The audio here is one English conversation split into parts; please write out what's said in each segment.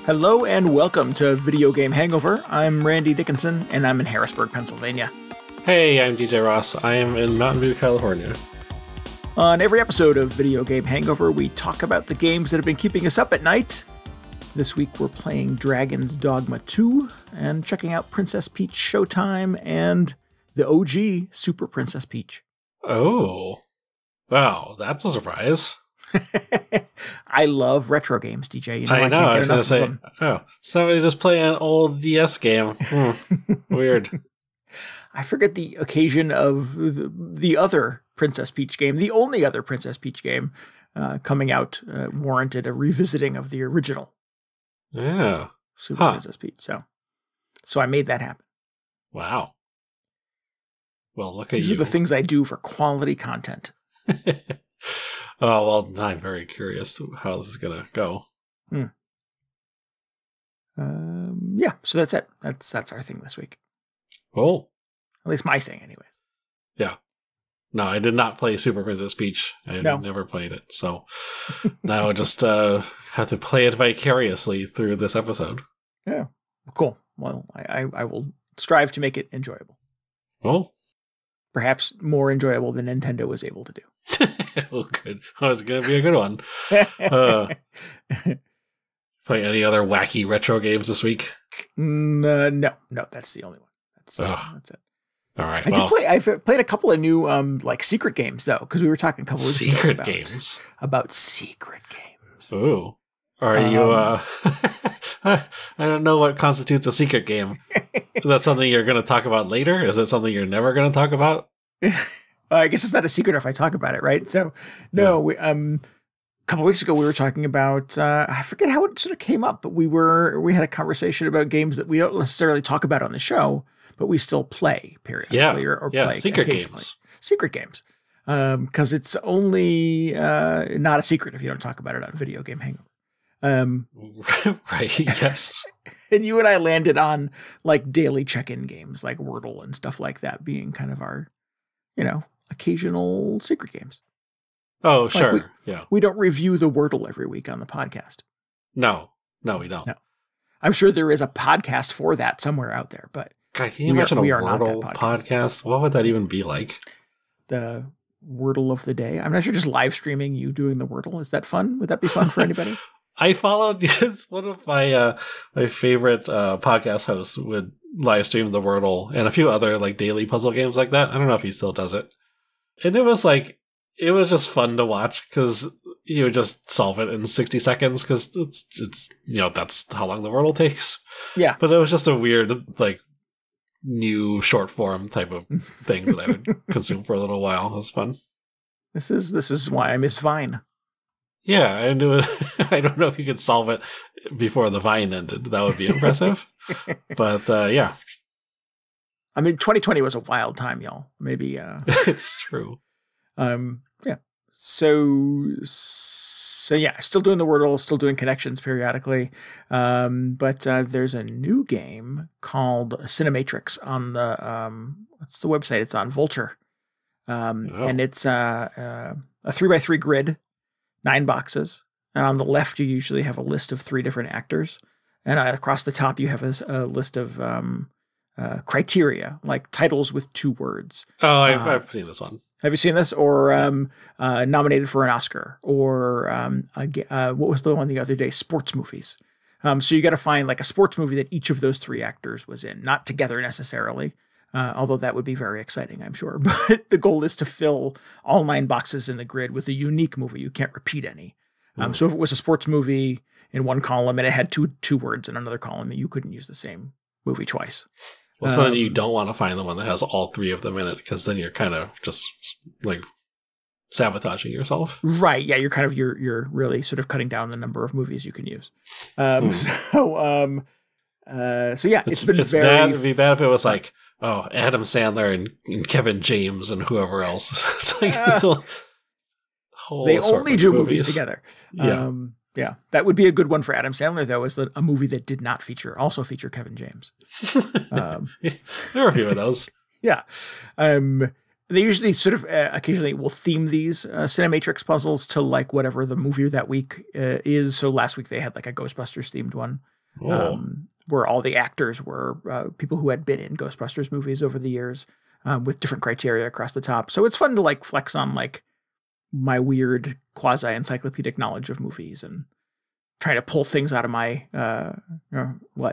Hello and welcome to Video Game Hangover. I'm Randy Dickinson, and I'm in Harrisburg, Pennsylvania. Hey, I'm DJ Ross. I am in Mountain View, California. On every episode of Video Game Hangover, we talk about the games that have been keeping us up at night. This week we're playing Dragon's Dogma II and checking out Princess Peach Showtime and the OG Super Princess Peach. Oh, wow, that's a surprise. I love retro games, DJ. You know, I know. I was going to say, oh, somebody just play an old DS game. Weird. I forget the occasion of the other Princess Peach game, the only other Princess Peach game coming out warranted a revisiting of the original. Yeah. Super Princess Peach. So I made that happen. Wow. Well, look at These you. are the things I do for quality content. Oh, well, I'm very curious how this is going to go. Yeah, so that's it. That's our thing this week. Oh. At least my thing, anyways. Yeah. No, I did not play Super Princess Peach. I never played it. So now I just have to play it vicariously through this episode. Yeah. Cool. Well, I will strive to make it enjoyable. Well. Perhaps more enjoyable than Nintendo was able to do. Oh, good. Oh, it's going to be a good one. Play any other wacky retro games this week? No, that's the only one. That's it. All right. I've played a couple of new like secret games though, because we were talking a couple of weeks ago about secret games. Ooh. Are you? I don't know what constitutes a secret game. Is that something you're going to talk about later? Is it something you're never going to talk about? I guess it's not a secret if I talk about it, right? So, no, a couple of weeks ago we were talking about, I forget how it sort of came up, but we had a conversation about games that we don't necessarily talk about on the show, but we still play periodically or play secret games. Secret games. Because it's only not a secret if you don't talk about it on Video Game Hangover. Right, yes. And you and I landed on like daily check-in games like Wordle and stuff like that being kind of our, occasional secret games. Oh, sure. We don't review the Wordle every week on the podcast. No, we don't. No. I'm sure there is a podcast for that somewhere out there, but God, can you imagine a Wordle podcast? What would that even be like? The Wordle of the day. I'm not sure, just live streaming you doing the Wordle. Is that fun? Would that be fun for anybody? I followed one of my favorite podcast hosts would live stream the Wordle and a few other like daily puzzle games like that. I don't know if he still does it. And it was just fun to watch because you would just solve it in 60 seconds because it's that's how long the Wordle takes. Yeah. But it was just a weird like new short form type of thing that I would consume for a little while. It was fun. This is why I miss Vine. Yeah, I knew it. I don't know if you could solve it before the Vine ended. That would be impressive. But yeah. I mean, 2020 was a wild time, y'all. Maybe. It's true. Yeah. So yeah, still doing the Wordle, still doing connections periodically. But there's a new game called Cinematrix on the, what's the website? It's on Vulture. And it's a 3x3 grid. 9 boxes. And on the left, you usually have a list of 3 different actors. And across the top, you have a list of criteria, like titles with 2 words. Oh, I've seen this one. Have you seen this? Or nominated for an Oscar? Or what was the one the other day? Sports movies. So you got to find like a sports movie that each of those 3 actors was in. Not together necessarily. Although that would be very exciting, I'm sure. But the goal is to fill all 9 boxes in the grid with a unique movie. You can't repeat any. So if it was a sports movie in one column and it had two words in another column, you couldn't use the same movie twice. Well, so then you don't want to find the one that has all three of them in it, because then you're kind of just like sabotaging yourself. Right. Yeah. You're really sort of cutting down the number of movies you can use. So yeah, it's been very bad. It'd be bad if it was like, oh, Adam Sandler and Kevin James and whoever else. It's like it's a whole they only do movies together. Yeah. Yeah, that would be a good one for Adam Sandler, though, is a movie that did not also feature Kevin James. There are a few of those. Yeah. They usually sort of occasionally will theme these Cinematrix puzzles to like whatever the movie that week is. So last week they had like a Ghostbusters themed one where all the actors were people who had been in Ghostbusters movies over the years with different criteria across the top. So it's fun to like flex on like my weird quasi encyclopedic knowledge of movies and try to pull things out of my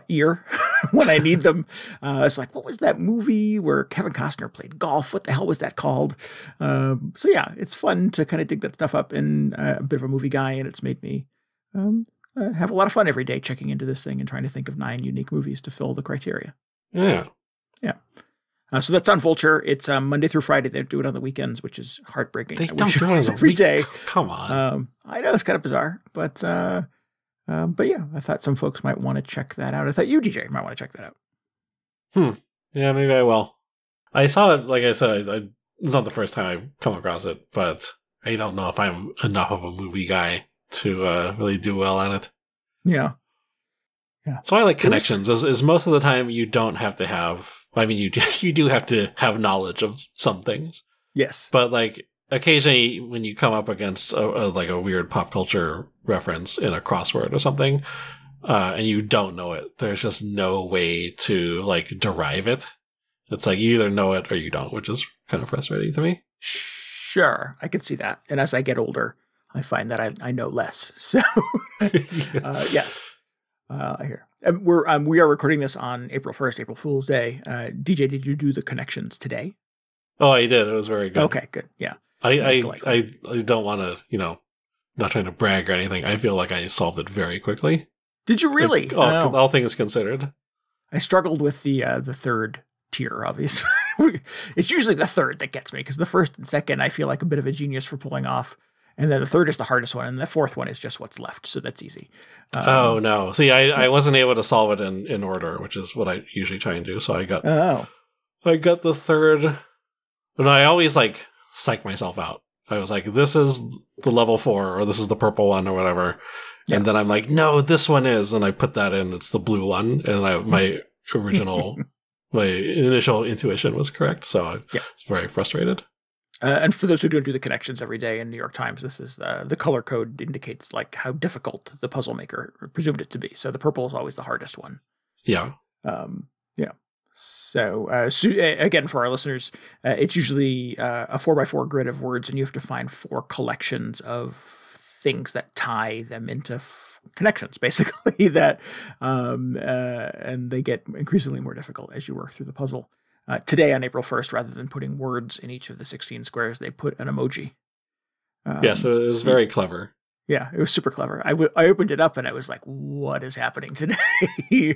ear when I need them. It's like, what was that movie where Kevin Costner played golf? What the hell was that called? So yeah, it's fun to kind of dig that stuff up, and a bit of a movie guy, and it's made me have a lot of fun every day checking into this thing and trying to think of 9 unique movies to fill the criteria. Yeah. Yeah. So that's on Vulture. It's Monday through Friday. They do it on the weekends, which is heartbreaking. They don't do it every day. Come on. I know it's kind of bizarre, but yeah, I thought some folks might want to check that out. I thought you, DJ, might want to check that out. Yeah, maybe I will. I saw it, like I said, it's not the first time I've come across it, but I don't know if I'm enough of a movie guy to really do well on it. Yeah. Yeah. So I like connections. Is most of the time you don't have to have. I mean, you do have to have knowledge of some things. Yes. But like occasionally, when you come up against like a weird pop culture reference in a crossword or something, and you don't know it, there's just no way to like derive it. It's like you either know it or you don't, which is kind of frustrating to me. Sure, I could see that. And as I get older, I find that I know less. So yes. I hear. We are recording this on April 1st, April Fool's Day. DJ, did you do the connections today? Oh, I did. It was very good. Okay, good. Yeah. I don't want to, not trying to brag or anything. I feel like I solved it very quickly. Did you really? Like, all things considered. I struggled with the third tier, obviously. It's usually the third that gets me, because the first and second I feel like a bit of a genius for pulling off. And then the third is the hardest one, and the fourth one is just what's left, so that's easy. Oh, no. See, I wasn't able to solve it in order, which is what I usually try and do, so I got the third, and I always, like, psych myself out. I was like, this is the level 4, or this is the purple one, or whatever. Yeah. And then I'm like, no, this one is, and I put that in, it's the blue one, and my original, my initial intuition was correct, so I was very frustrated. And for those who don't do the connections every day in New York Times, this is the color code indicates like how difficult the puzzle maker presumed it to be. So the purple is always the hardest one. Yeah. Yeah. So again, for our listeners, it's usually a 4x4 grid of words, and you have to find 4 collections of things that tie them into connections, basically. That and they get increasingly more difficult as you work through the puzzle. Today on April 1st, rather than putting words in each of the 16 squares, they put an emoji. So it was very clever. Yeah, it was super clever. I opened it up and I was like, what is happening today?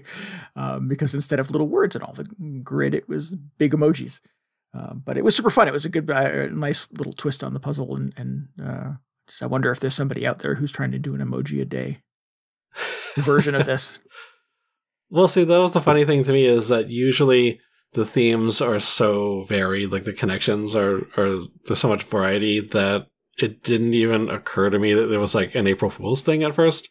Because instead of little words in all the grid, it was big emojis. But it was super fun. It was a good, nice little twist on the puzzle. And just I wonder if there's somebody out there who's trying to do an emoji a day version of this. Well, see, that was the funny thing to me, is that usually the themes are so varied, like the connections are there's so much variety that it didn't even occur to me that there was like an April Fool's thing at first.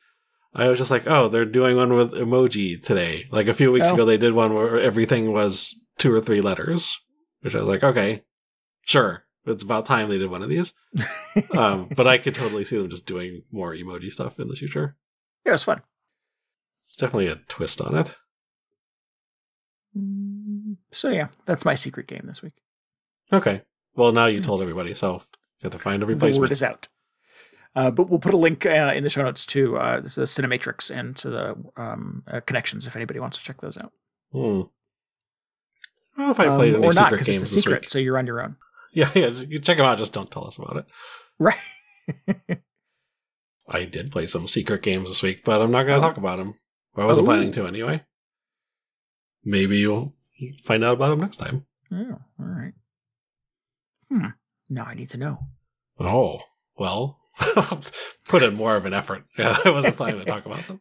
I was just like, oh, they're doing one with emoji today. Like a few weeks ago, they did one where everything was 2 or 3 letters, which I was like, okay, sure. It's about time they did one of these. But I could totally see them just doing more emoji stuff in the future. Yeah, it was fun. It's definitely a twist on it. So yeah, that's my secret game this week. Okay. Well, now you told everybody, so you have to find a replacement. The word is out. But we'll put a link in the show notes to the Cinematrix and to the connections if anybody wants to check those out. I don't know if I played any secret because games it's a this secret, week. So you're on your own. Yeah, you check them out. Just don't tell us about it. Right. I did play some secret games this week, but I'm not going to talk about them. I wasn't planning to anyway. Maybe you'll find out about them next time. Oh, all right. Now I need to know. Oh, well, put in more of an effort. Yeah, I wasn't planning to talk about them.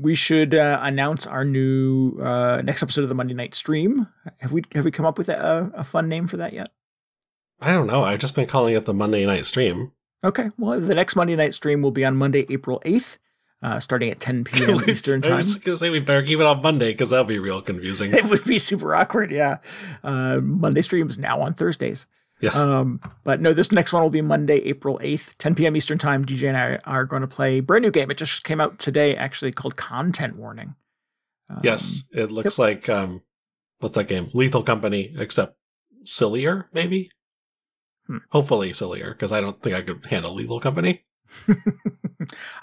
We should announce our new next episode of the Monday night stream. Have we come up with a fun name for that yet? I don't know. I've just been calling it the Monday night stream. Okay. Well, the next Monday night stream will be on Monday, April 8th, starting at 10 p.m. Eastern time. I was going to say we better keep it on Monday because that'll be real confusing. It would be super awkward. Yeah. Monday stream is now on Thursdays. Yeah. But no, this next one will be Monday, April 8th, 10 p.m. Eastern time. DJ and I are going to play a brand new game. It just came out today, actually, called Content Warning. Yes. It looks like, what's that game? Lethal Company, except sillier, maybe? Hopefully sillier, because I don't think I could handle Lethal Company. I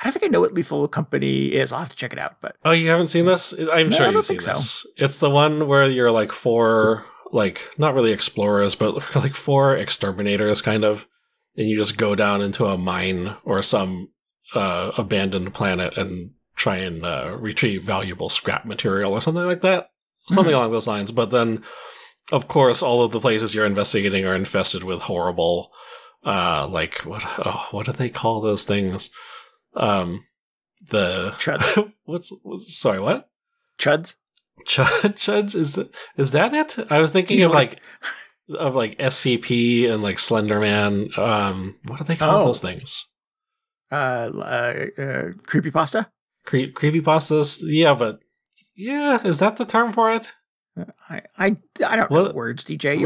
don't think I know what Lethal Company is. I'll have to check it out. But oh, you haven't seen this? I'm sure you've seen this. It's the one where you're like four, like not really explorers, but like four exterminators, kind of, and you just go down into a mine or some abandoned planet and try and retrieve valuable scrap material or something like that, something along those lines. But then, of course, all of the places you're investigating are infested with horrible, like what do they call those things? The Chuds. Sorry, what? Chuds. Chuds, is that it? I was thinking of like SCP and like Slenderman. What do they call those things? Creepypasta. Creepypastas. Yeah, but yeah, is that the term for it? I don't know words, DJ.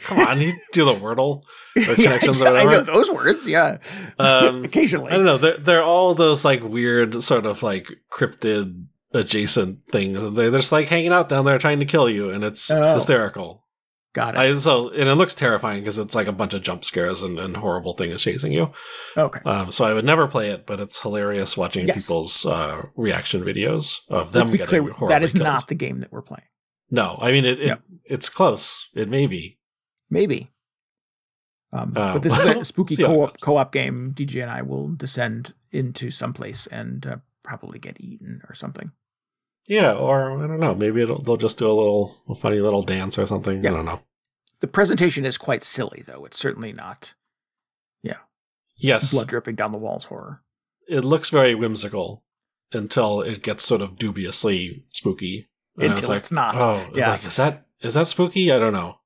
Come on, you do the Wordle or connections or whatever. I know those words, yeah. Occasionally. I don't know. They're all those like weird sort of like cryptid adjacent things. They're just like hanging out down there trying to kill you, and it's hysterical. Got it. And it looks terrifying because it's like a bunch of jump scares and horrible things chasing you. Okay. So I would never play it, but it's hilarious watching people's reaction videos of them getting horribly killed. That is not the game that we're playing. No, I mean it's close. It may be. Maybe. But this is a spooky co-op game. DJ and I will descend into someplace and probably get eaten or something. Yeah, or I don't know. Maybe they'll just do a funny little dance or something. Yeah. I don't know. The presentation is quite silly, though. It's certainly not. Yeah. Yes. Blood dripping down the walls horror. It looks very whimsical until it gets sort of dubiously spooky. And until it's not. Oh, yeah. It's like, is that spooky? I don't know.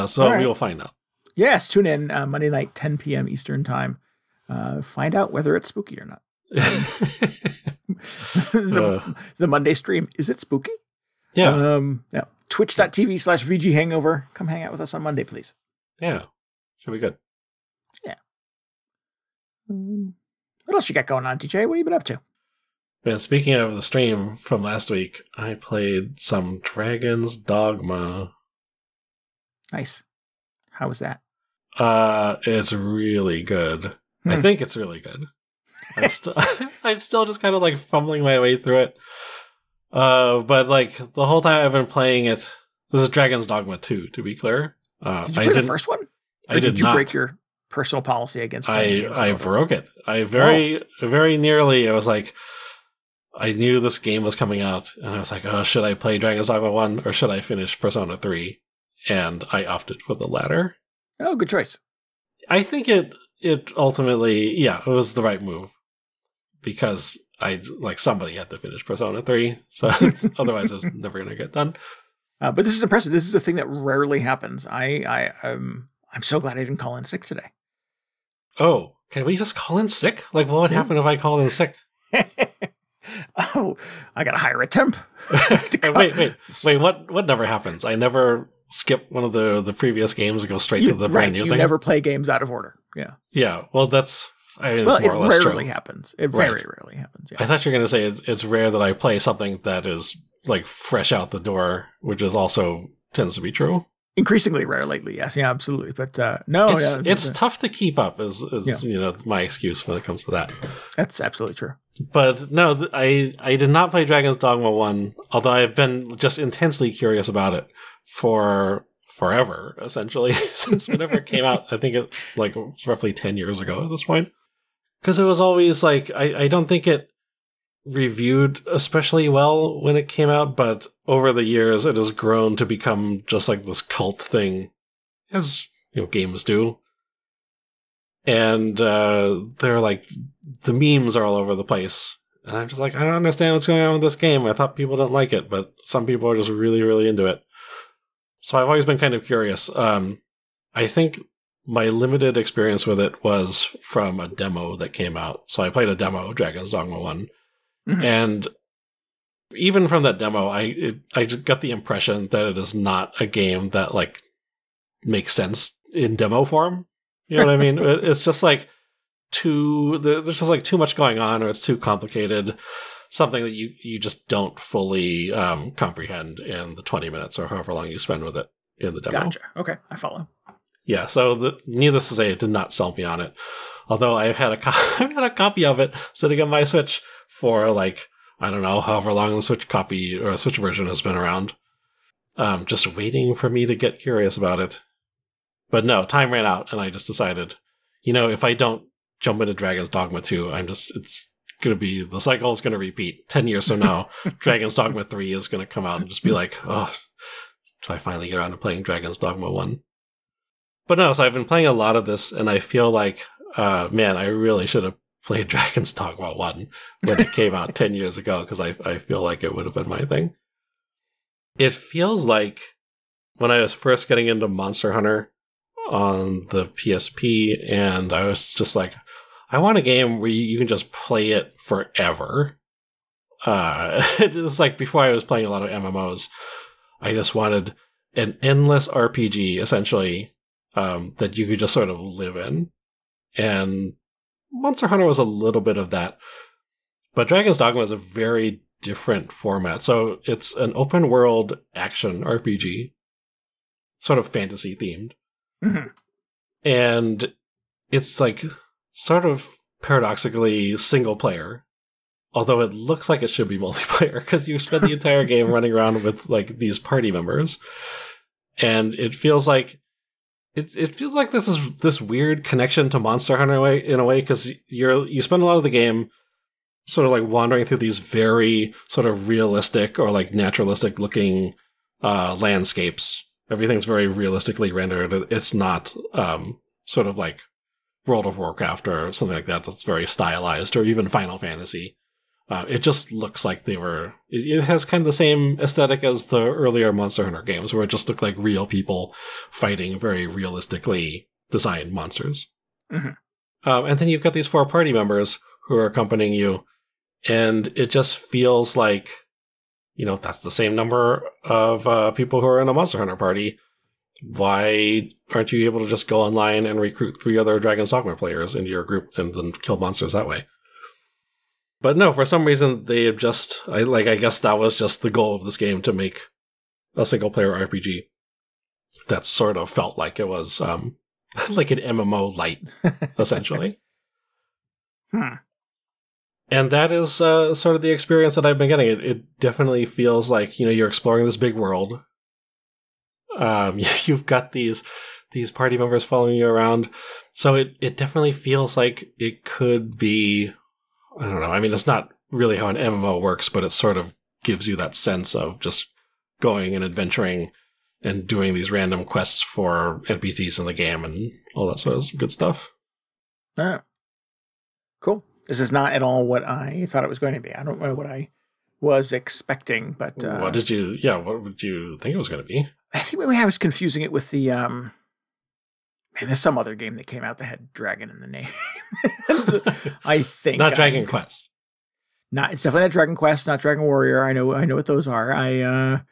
So we will find out. Yes, tune in Monday night, 10 p.m. Eastern time. Find out whether it's spooky or not. The Monday stream, is it spooky? Yeah. Twitch.tv/VGHangover. Come hang out with us on Monday, please. Yeah. Should be good. Yeah. What else you got going on, DJ? What have you been up to? Man, speaking of the stream from last week, I played some Dragon's Dogma. Nice. How was that? It's really good. I think it's really good. I'm still just kind of like fumbling my way through it. But like the whole time I've been playing it, this is Dragon's Dogma 2, to be clear. Did you play the first one? Or did you not break your personal policy against playing games? I broke it. Very nearly, I was like, I knew this game was coming out, and I was like, oh, should I play Dragon's Dogma 1 or should I finish Persona 3? And I opted for the latter. Oh, good choice. I think it ultimately, it was the right move. Because somebody had to finish Persona 3, so otherwise it was never going to get done. But this is impressive. This is a thing that rarely happens. I'm so glad I didn't call in sick today. Oh, can we just call in sick? Like, what would happen if I call in sick? Oh, I got to hire a temp. Wait. What never happens? I never skip one of the previous games and go straight to the brand new thing. You never play games out of order. Yeah. Yeah. Well, that's. It rarely happens. It very rarely happens. Yeah. I thought you were going to say it's rare that I play something that is like fresh out the door, which is also tends to be true. Increasingly rare lately, yes, yeah, absolutely. But no, it's tough to keep up. Is my excuse when it comes to that. That's absolutely true. But no, I did not play Dragon's Dogma 1, although I've been just intensely curious about it for forever, essentially, since whenever it came out. I think it was roughly 10 years ago at this point. Because it was always like, I don't think it reviewed especially well when it came out, but over the years it has grown to become just like this cult thing, as games do. And they're like, the memes are all over the place. And I'm just like, I don't understand what's going on with this game. I thought people didn't like it, but some people are just really, really into it. So I've always been kind of curious. I think my limited experience with it was from a demo that came out. So I played a demo of Dragon's Dogma 1. Mm-hmm. And even from that demo, I just got the impression that it is not a game that like makes sense in demo form. You know what I mean? It's just like there's just like too much going on, or it's too complicated. Something that you just don't fully comprehend in the 20 minutes or however long you spend with it in the demo. Gotcha. Okay, I follow. Yeah, so needless to say, it did not sell me on it. Although I've had a copy of it sitting on my Switch for like, I don't know, however long the Switch copy or Switch version has been around. Just waiting for me to get curious about it. But no, time ran out, and I just decided, if I don't jump into Dragon's Dogma 2, it's going to be, the cycle is going to repeat. 10 years from now, Dragon's Dogma 3 is going to come out and just be like, oh, do I finally get around to playing Dragon's Dogma 1? But no, so I've been playing a lot of this, and I feel like, man, I really should have played Dragon's Dogma 1 when it came out 10 years ago, because I feel like it would have been my thing. It feels like when I was first getting into Monster Hunter on the PSP, and I was just like, I want a game where you can just play it forever. It was like before I was playing a lot of MMOs, I just wanted an endless RPG, essentially, that you could just sort of live in. And Monster Hunter was a little bit of that. But Dragon's Dogma is a very different format. So it's an open world action RPG, sort of fantasy themed. Mm-hmm. And it's like sort of paradoxically single player, although it looks like it should be multiplayer, because you spend the entire game running around with like these party members. And it feels like it feels like this is this weird connection to Monster Hunter in a way, because you spend a lot of the game sort of like wandering through these very sort of realistic or like naturalistic looking landscapes. Everything's very realistically rendered. It's not sort of like World of Warcraft or something like that that's very stylized, or even Final Fantasy. It just looks like it has kind of the same aesthetic as the earlier Monster Hunter games, where it just looked like real people fighting very realistically designed monsters. Mm-hmm. And then you've got these 4 party members who are accompanying you, and it just feels like, that's the same number of people who are in a Monster Hunter party. Why aren't you able to just go online and recruit 3 other Dragon's Dogma players into your group and then kill monsters that way? But no, for some reason they have just, I guess that was just the goal of this game, to make a single player RPG that sort of felt like it was like an MMO light, essentially. And that is sort of the experience that I've been getting. It definitely feels like, you're exploring this big world. You've got these party members following you around. So it definitely feels like it could be, I don't know. I mean, it's not really how an MMO works, but it sort of gives you that sense of just going and adventuring and doing these random quests for NPCs in the game and all that sort of good stuff. Oh. Cool. This is not at all what I thought it was going to be. I don't know what I was expecting, but... what would you think it was going to be? I think maybe I was confusing it with the... there's some other game that came out that had dragon in the name. I think... Not Dragon Quest. It's definitely not Dragon Quest, not Dragon Warrior. I know what those are. I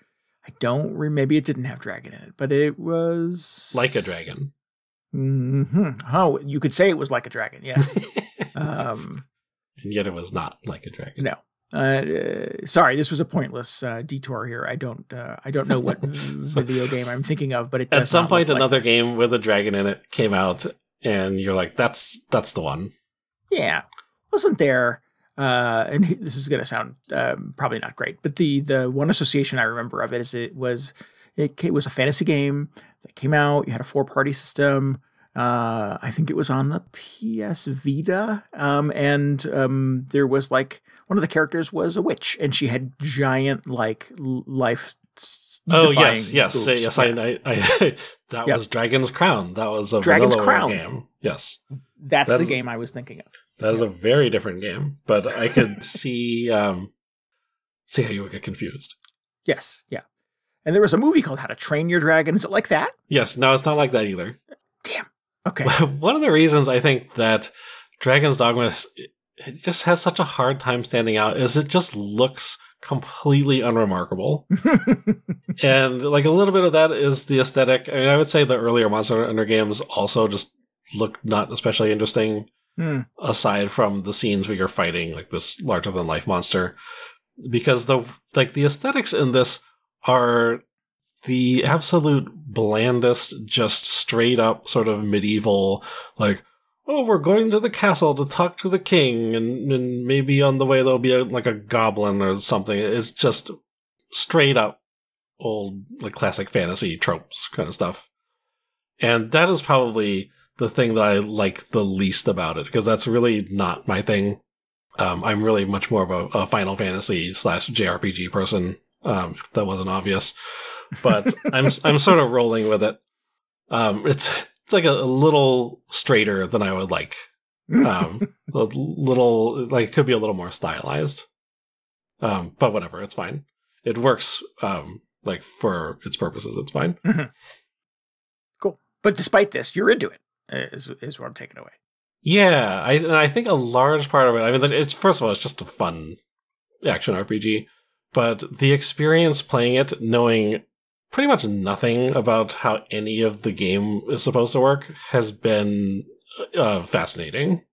don't remember. Maybe it didn't have dragon in it, but it was... Like a Dragon. Mm-hmm. Oh, you could say it was like a dragon, yes. And yet it was not like a dragon. No. Sorry, this was a pointless detour here. I don't know what video game I'm thinking of, but it does at some point another like game with a dragon in it came out, and you're like, that's the one. Yeah, wasn't there? And this is going to sound probably not great, but the one association I remember of it is it was a fantasy game that came out. You had a 4-party system. I think it was on the PS Vita, and there was like one of the characters was a witch, and she had giant like life. Oh yes, boobs. yes. I that was Dragon's Crown. That was a Dragon's vanilla Crown game. Yes, that's the game I was thinking of. That is a very different game, but I could see how you would get confused. Yes, yeah. And there was a movie called How to Train Your Dragon. Is it like that? Yes, no, it's not like that either. Damn. Okay. One of the reasons I think that Dragon's Dogma it just has such a hard time standing out is it just looks completely unremarkable. And like a little bit of that is the aesthetic. I mean, I would say the earlier Monster Hunter games also just look not especially interesting, aside from the scenes where you're fighting like this larger than life monster, because the aesthetics in this are the absolute blandest, just straight up sort of medieval, like, oh, we're going to the castle to talk to the king, and maybe on the way there'll be a goblin or something. It's just straight up old, like, classic fantasy tropes kind of stuff. And that is probably the thing that I like the least about it, because that's really not my thing. I'm really much more of a Final Fantasy / JRPG person, if that wasn't obvious. But I'm sort of rolling with it. It's like a little straighter than I would like. A little, like, it could be a little more stylized. But whatever, it's fine. It works, like, for its purposes, it's fine. Mm-hmm. Cool. But despite this, you're into it, is what I'm taking away. Yeah, I think a large part of it, I mean, it's first of all, it's just a fun action RPG. But the experience playing it, knowing pretty much nothing about how any of the game is supposed to work, has been fascinating.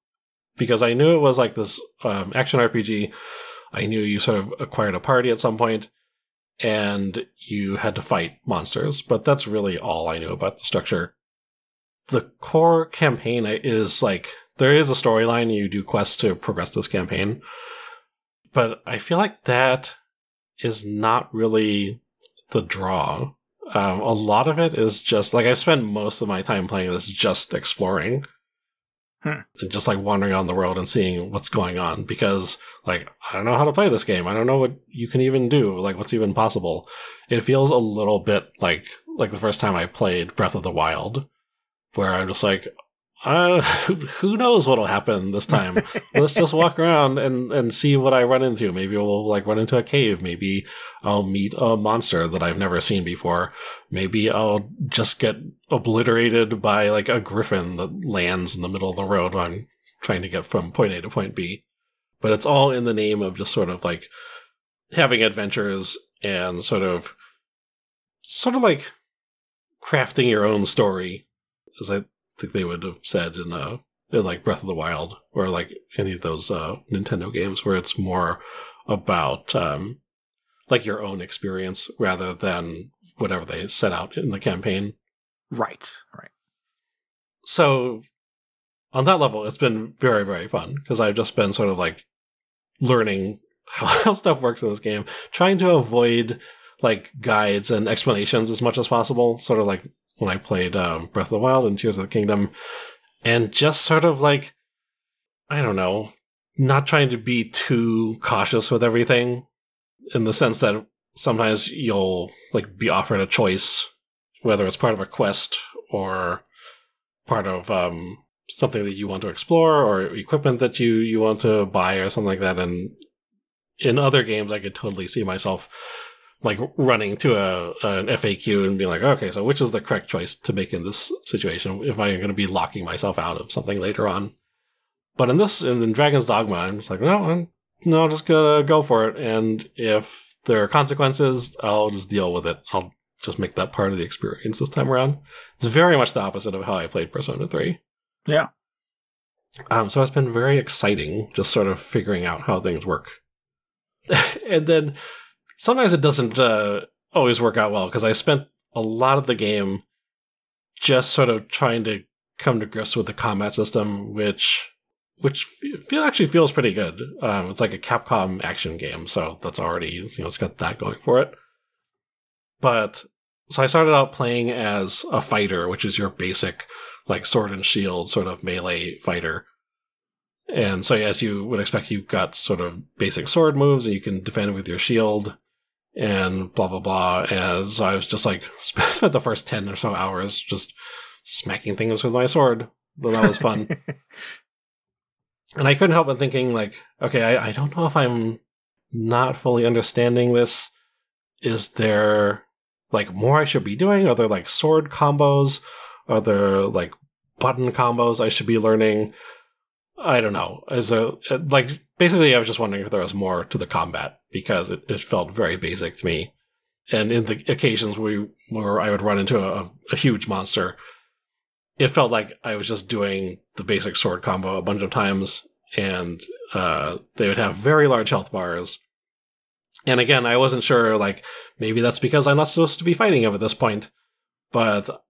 Because I knew it was like this action RPG. I knew you sort of acquired a party at some point, and you had to fight monsters. But that's really all I knew about the structure. The core campaign is like, there is a storyline, you do quests to progress this campaign. But I feel like that is not really the draw. A lot of it is just like, I spend most of my time playing this just exploring and just like wandering around the world and seeing what's going on, because like, I don't know how to play this game. I don't know what you can even do, like what's even possible. It feels a little bit like the first time I played Breath of the Wild, where I'm just like, who knows what'll happen this time? Let's just walk around and see what I run into. Maybe we'll like run into a cave. Maybe I'll meet a monster that I've never seen before. Maybe I'll just get obliterated by like a griffin that lands in the middle of the road while I'm trying to get from point A to point B. But it's all in the name of just sort of like having adventures and sort of like crafting your own story, as I think they would have said in like Breath of the Wild, or like any of those Nintendo games, where it's more about like your own experience rather than whatever they set out in the campaign. Right. So on that level, it's been very, very fun, because I've just been sort of like learning how stuff works in this game, trying to avoid like guides and explanations as much as possible, sort of like when I played Breath of the Wild and Tears of the Kingdom, and just sort of like, I don't know, not trying to be too cautious with everything, in the sense that sometimes you'll like be offered a choice, whether it's part of a quest or part of something that you want to explore, or equipment that you want to buy or something like that. And in other games, I could totally see myself like running to an FAQ and being like, okay, so which is the correct choice to make in this situation if I'm going to be locking myself out of something later on? But in Dragon's Dogma, I'm just like, no, I'm just going to go for it. And if there are consequences, I'll just deal with it. I'll just make that part of the experience this time around. It's very much the opposite of how I played Persona 3. Yeah. So it's been very exciting just sort of figuring out how things work. And then sometimes it doesn't always work out well, because I spent a lot of the game just sort of trying to come to grips with the combat system, which actually feels pretty good. It's like a Capcom action game, so that's already, it's got that going for it. But so I started out playing as a fighter, which is your basic like sword and shield sort of melee fighter. And so as you would expect, you've got sort of basic sword moves, and you can defend with your shield, and blah, blah, blah. And so I was just like, spent the first 10 or so hours just smacking things with my sword. Though that was fun. And I couldn't help but thinking, like, okay, I don't know if I'm not fully understanding this. Is there, like, more I should be doing? Are there, like, sword combos? Are there, like, button combos I should be learning? I don't know. Is there, like, basically I was just wondering if there was more to the combat, because it felt very basic to me. And in the occasions where I would run into a huge monster, it felt like I was just doing the basic sword combo a bunch of times, and they would have very large health bars. And again, I wasn't sure, like, maybe that's because I'm not supposed to be fighting him at this point. But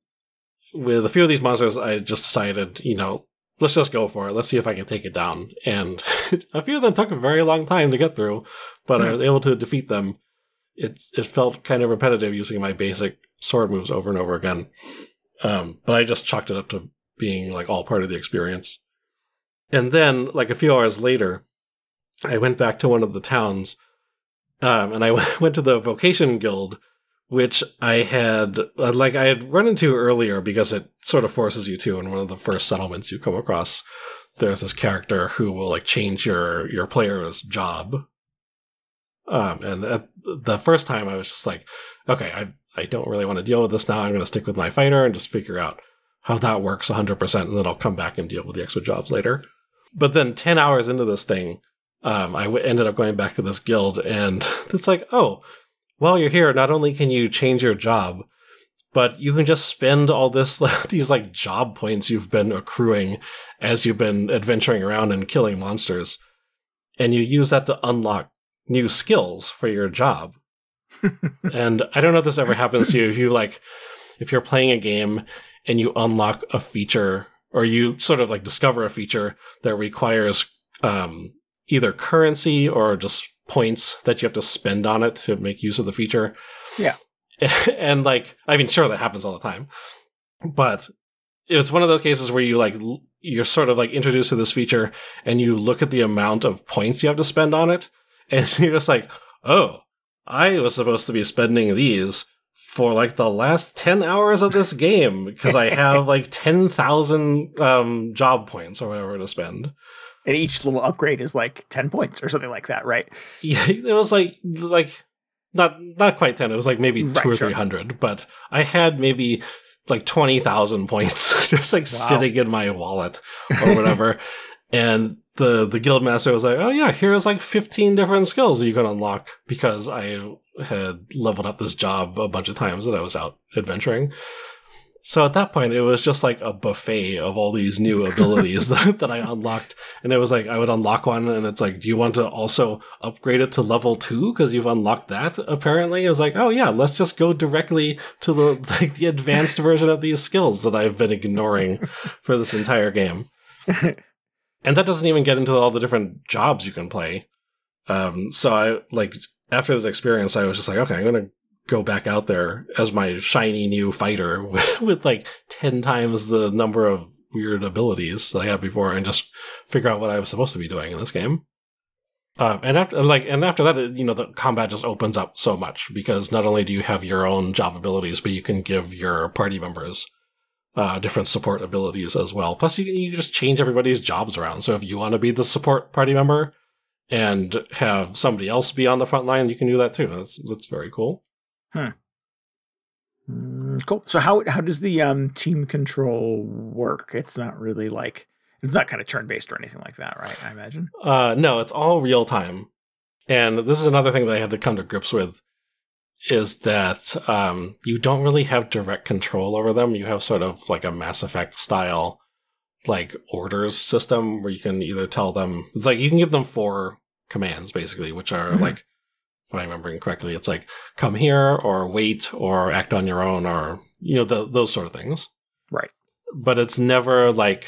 with a few of these monsters, I just decided, let's just go for it. Let's see if I can take it down. And a few of them took a very long time to get through, but I was able to defeat them. It felt kind of repetitive using my basic sword moves over and over again. But I just chalked it up to being, like, all part of the experience. And then, like, a few hours later, I went back to one of the towns, and I went to the Vocation Guild, which I had run into earlier, because it sort of forces you to in one of the first settlements you come across. There's this character who will, like, change your player's job. And at the first time I was just like, okay, I don't really want to deal with this now. I'm going to stick with my fighter and just figure out how that works 100%, and then I'll come back and deal with the extra jobs later. But then 10 hours into this thing, I ended up going back to this guild, and it's like, oh, while you're here, not only can you change your job, but you can just spend all these, like, job points you've been accruing as you've been adventuring around and killing monsters, and you use that to unlock new skills for your job. And I don't know if this ever happens to you, if you're playing a game and you unlock a feature, or you sort of, like, discover a feature that requires either currency or just points that you have to spend on it to make use of the feature. Yeah. And, like, I mean, sure, that happens all the time, but it's one of those cases where you're sort of, like, introduced to this feature, and you look at the amount of points you have to spend on it, and you're just like, oh, I was supposed to be spending these for, like, the last 10 hours of this game, because I have, like, 10,000 job points or whatever to spend. And each little upgrade is, like, 10 points or something like that, right? Yeah, it was like not quite 10. It was like maybe 200 or 300, but I had maybe like 20,000 points just, like, sitting in my wallet or whatever. And the guildmaster was like, oh yeah, here's, like, 15 different skills that you can unlock, because I had leveled up this job a bunch of times that I was out adventuring. So at that point, it was just like a buffet of all these new abilities that I unlocked. And it was like, I would unlock one, and it's like, do you want to also upgrade it to level 2? Because you've unlocked that, apparently. It was like, oh yeah, let's just go directly to the advanced version of these skills that I've been ignoring for this entire game. And that doesn't even get into all the different jobs you can play. So after this experience, I was just like, okay, I'm going to go back out there as my shiny new fighter with like 10 times the number of weird abilities that I had before, and just figure out what I was supposed to be doing in this game. And after that, the combat just opens up so much, because not only do you have your own job abilities, but you can give your party members different support abilities as well. Plus, you can just change everybody's jobs around. So if you want to be the support party member and have somebody else be on the front line, you can do that too. That's very cool. Cool. So how does the team control work? It's not really it's not kind of turn-based or anything like that, right? I imagine. No, it's all real time. And this is another thing that I had to come to grips with, is that you don't really have direct control over them. You have sort of like a Mass Effect style, like, orders system, where you can either tell them, it's like you can give them 4 commands basically, which are like, if I'm remembering correctly, it's like, come here, or wait, or act on your own, or, those sort of things. Right. But it's never like,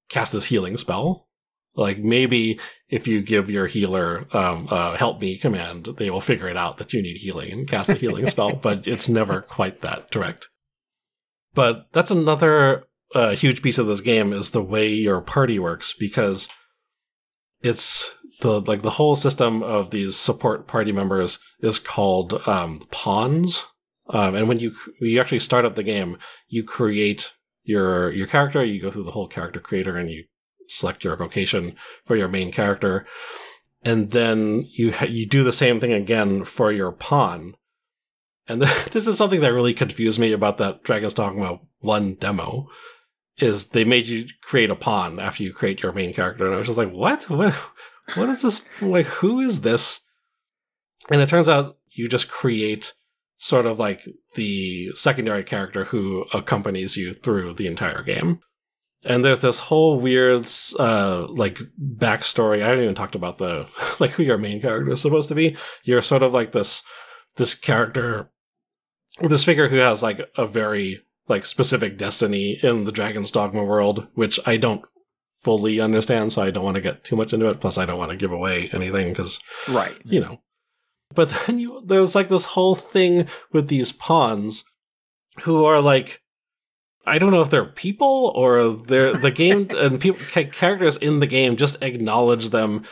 cast this healing spell. Like, maybe if you give your healer help me command, they will figure it out that you need healing and cast a healing spell, but it's never quite that direct. But that's another huge piece of this game, is the way your party works, because it's the whole system of these support party members is called pawns. And when you actually start up the game, you create your character. You go through the whole character creator and you select your vocation for your main character, and then you do the same thing again for your pawn. And this is something that really confused me about that Dragon's Dogma 1 demo, is they made you create a pawn after you create your main character. And I was just like, what is this? Like, who is this? And it turns out you just create sort of like the secondary character who accompanies you through the entire game. And there's this whole weird, like, backstory. I haven't even talked about the, like, who your main character is supposed to be. You're sort of like this character, this figure who has, like, a very, like, specific destiny in the Dragon's Dogma world, which I don't fully understand, so I don't want to get too much into it. Plus, I don't want to give away anything, because, right, you know. But then there's, like, this whole thing with these pawns who are, like, I don't know if they're people or they're the game, and characters in the game just acknowledge them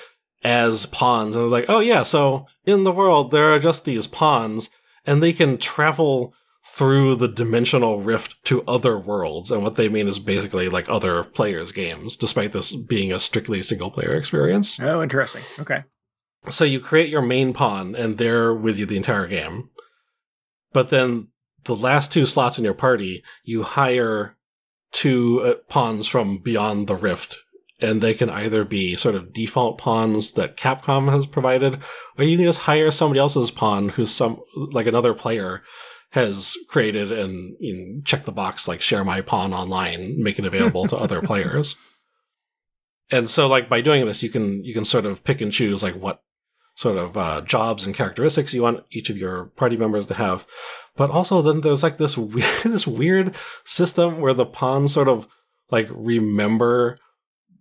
as pawns. And they're like, oh yeah, so in the world, there are just these pawns, and they can travel through the dimensional rift to other worlds. And what they mean is basically like other players' games, despite this being a strictly single-player experience. Oh, interesting. Okay. So you create your main pawn, and they're with you the entire game. But then the last 2 slots in your party, you hire 2 pawns from beyond the rift, and they can either be sort of default pawns that Capcom has provided, or you can just hire somebody else's pawn who's like another player has created, and check the box, like, share my pawn online, make it available to other players. And so, like, by doing this, you can sort of pick and choose, like, what sort of jobs and characteristics you want each of your party members to have. But also then there's like this weird system where the pawns sort of like remember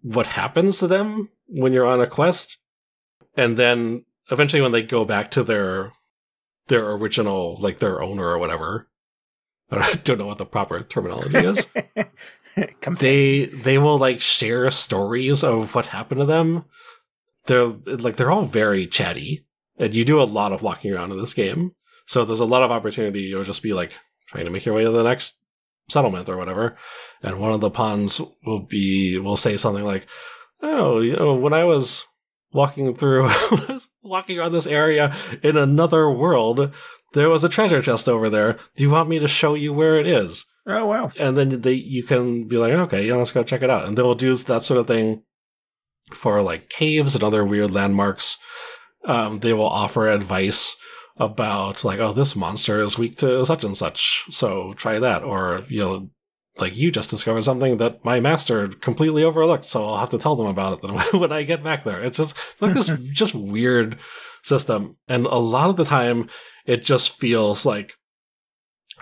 what happens to them when you're on a quest. And then eventually when they go back to their original, like their owner or whatever, I don't know what the proper terminology is. They will like share stories of what happened to them. They're all very chatty, and you do a lot of walking around in this game. So there's a lot of opportunity. You'll just be like trying to make your way to the next settlement or whatever. And one of the pawns will say something like, oh, when I was walking around this area in another world, there was a treasure chest over there. Do you want me to show you where it is? Oh, wow. And then you can be like, okay, let's go check it out. And they will do that sort of thing for like caves and other weird landmarks. They will offer advice about like, oh, this monster is weak to such and such, so try that. Or, like, you just discovered something that my master completely overlooked, so I'll have to tell them about it when I get back there. It's just like this just weird system. And a lot of the time it just feels like,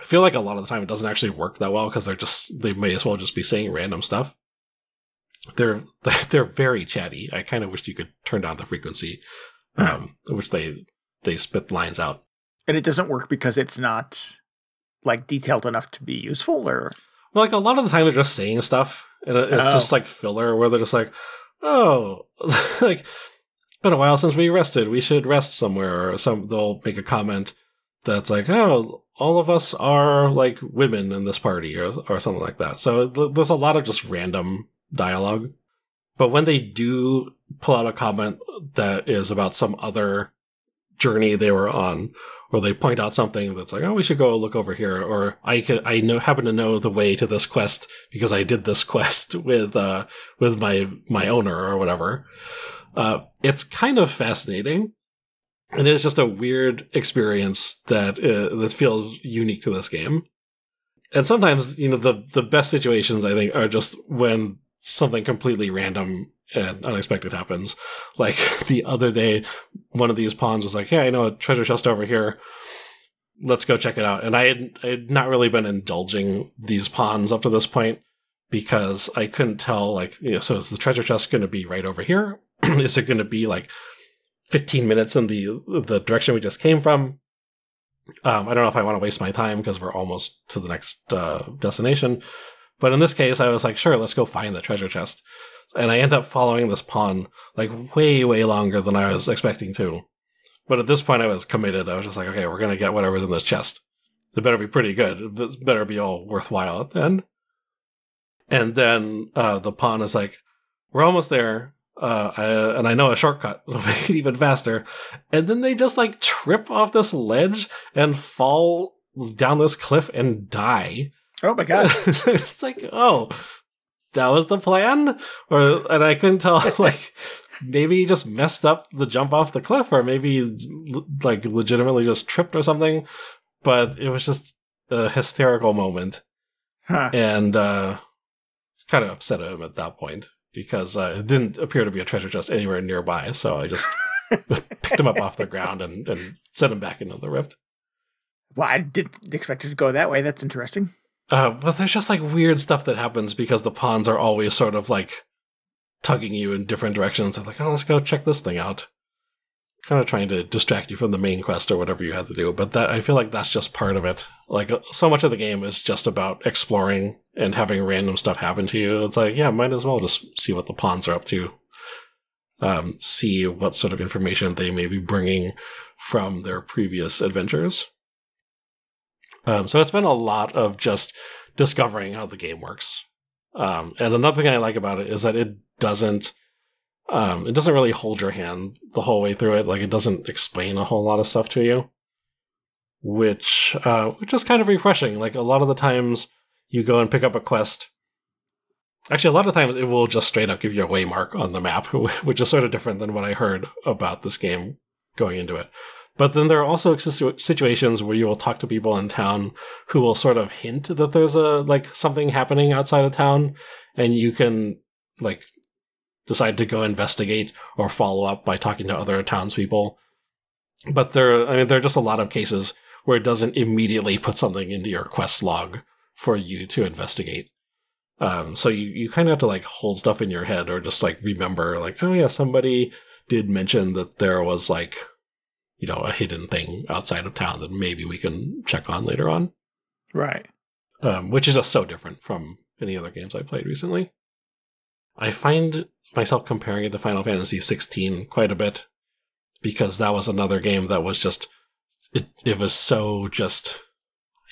I feel like a lot of the time it doesn't actually work that well, because they may as well just be saying random stuff. They're very chatty. I kind of wish you could turn down the frequency, which they spit lines out. And it doesn't work because it's not like detailed enough to be useful, or? Well, like a lot of the time they're just saying stuff, and it's just like filler where they're just like, oh, like, it's been a while since we rested. We should rest somewhere. Or they'll make a comment that's like, oh, all of us are like women in this party, or something like that. So there's a lot of just random dialogue. But when they do pull out a comment that is about some other journey they were on, or they point out something that's like, oh, we should go look over here, or I happen to know the way to this quest because I did this quest with my owner or whatever. It's kind of fascinating, and it's just a weird experience that feels unique to this game. And sometimes, the best situations, I think, are just when something completely random and unexpected happens. Like the other day, one of these pawns was like, hey, I know a treasure chest over here. Let's go check it out. And I had not really been indulging these pawns up to this point because I couldn't tell, like, so is the treasure chest going to be right over here? Is it going to be like 15 minutes in the direction we just came from? I don't know if I want to waste my time because we're almost to the next destination. But in this case, I was like, sure, let's go find the treasure chest. And I end up following this pawn like way, way longer than I was expecting to. But at this point, I was committed. I was just like, okay, we're going to get whatever's in this chest. It better be pretty good. It better be all worthwhile at the end. And then the pawn is like, we're almost there. And I know a shortcut. It'll make it even faster. And then they just like trip off this ledge and fall down this cliff and die. Oh my God. It's like, oh, that was the plan? And I couldn't tell, like, maybe he just messed up the jump off the cliff, or maybe like legitimately just tripped or something. But it was just a hysterical moment. Huh. And kind of upset him at that point, because it didn't appear to be a treasure chest anywhere nearby. So I just picked him up off the ground and sent him back into the rift. Well, I didn't expect it to go that way. That's interesting. But there's just like weird stuff that happens because the pawns are always sort of like tugging you in different directions. They're like, oh, let's go check this thing out. Kind of trying to distract you from the main quest or whatever you had to do. But that, I feel like that's just part of it. Like, so much of the game is just about exploring and having random stuff happen to you. It's like, yeah, might as well just see what the pawns are up to. See what sort of information they may be bringing from their previous adventures. So it's been a lot of just discovering how the game works. And another thing I like about it is that it doesn't really hold your hand the whole way through it. Like, it doesn't explain a whole lot of stuff to you, which is kind of refreshing. Like, a lot of the times you go and pick up a quest. Actually, a lot of times it will just straight up give you a waymark on the map, which is sort of different than what I heard about this game going into it. But then there are also situations where you will talk to people in town who will sort of hint that there's something happening outside of town, and you can like decide to go investigate or follow up by talking to other townspeople. But there are just a lot of cases where it doesn't immediately put something into your quest log for you to investigate. So you kind of have to like hold stuff in your head, or just like remember like, oh yeah, somebody did mention that there was like, you know, a hidden thing outside of town that maybe we can check on later on. Right. Which is just so different from any other games I played recently. I find myself comparing it to Final Fantasy 16 quite a bit, because that was another game that was just, it was so just,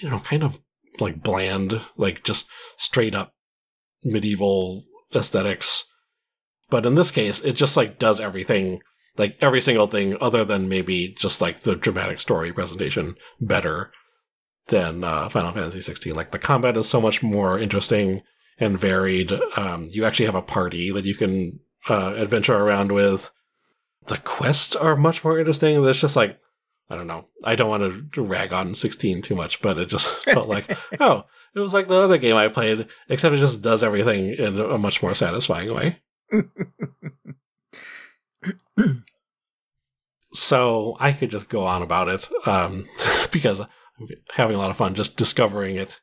you know, kind of like bland, like just straight up medieval aesthetics. But in this case, it just like does everything, like every single thing other than maybe just like the dramatic story presentation better than Final Fantasy 16. Like, the combat is so much more interesting and varied. You actually have a party that you can adventure around with. The quests are much more interesting. There's just like, I don't know. I don't want to rag on 16 too much, but it just felt like, oh, it was like the other game I played, except it just does everything in a much more satisfying way. So I could just go on about it because I'm having a lot of fun just discovering it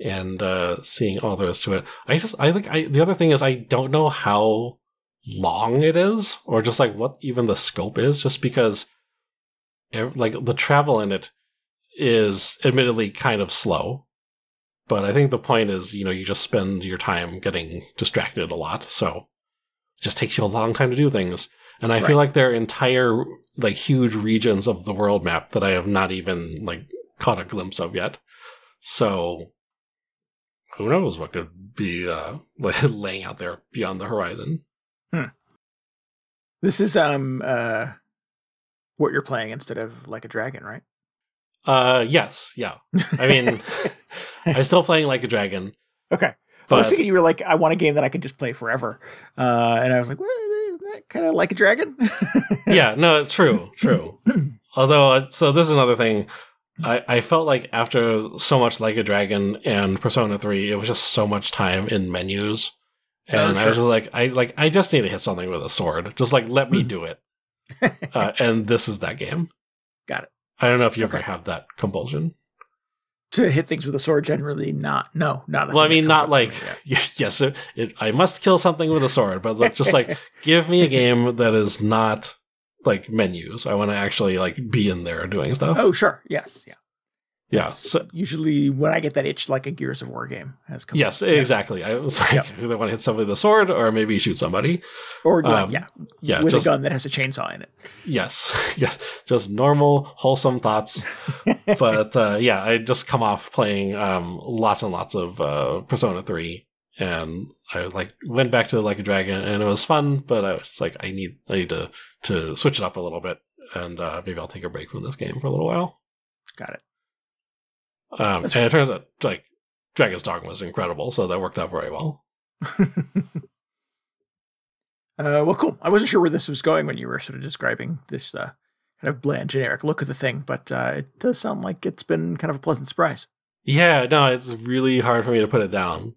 and seeing all there is to it. The other thing is, I don't know how long it is, or just like what even the scope is, just because like the travel in it is admittedly kind of slow. But I think the point is, you know, you just spend your time getting distracted a lot. So it just takes you a long time to do things. And I feel like there are entire, like, huge regions of the world map that I have not even, like, caught a glimpse of yet. So who knows what could be laying out there beyond the horizon. This is what you're playing instead of Like a Dragon, right? Yes, yeah. I mean, I'm still playing Like a Dragon. Okay. But I was thinking you were like, I want a game that I could just play forever. And I was like, well, isn't that kind of Like a Dragon? Yeah, no, true. Although, so this is another thing. I felt like after so much Like a Dragon and Persona 3, it was just so much time in menus. And I was just like, I just need to hit something with a sword. Just like, let me do it. And this is that game. Got it. I don't know if you ever have that compulsion. To hit things with a sword, generally not. No, not. Well, I mean, not like, yes, I must kill something with a sword, but like, just like, give me a game that is not like menus. I want to actually like be in there doing stuff. Oh, sure. Yes. Yeah. Yeah. So, usually when I get that itch, like a Gears of War game has come. Yes, exactly. I was like, either want to hit somebody with a sword or maybe shoot somebody. Or, with a gun that has a chainsaw in it. Yes, yes. Just normal, wholesome thoughts. But I just come off playing lots and lots of Persona 3. And I like went back to Like a Dragon, and it was fun, but I was like, I need to switch it up a little bit, and maybe I'll take a break from this game for a little while. Got it. And it turns out like Dragon's Dogma was incredible, so that worked out very well. Well, cool. I wasn't sure where this was going when you were sort of describing this kind of bland, generic look of the thing, but it does sound like it's been kind of a pleasant surprise. Yeah, no, it's really hard for me to put it down.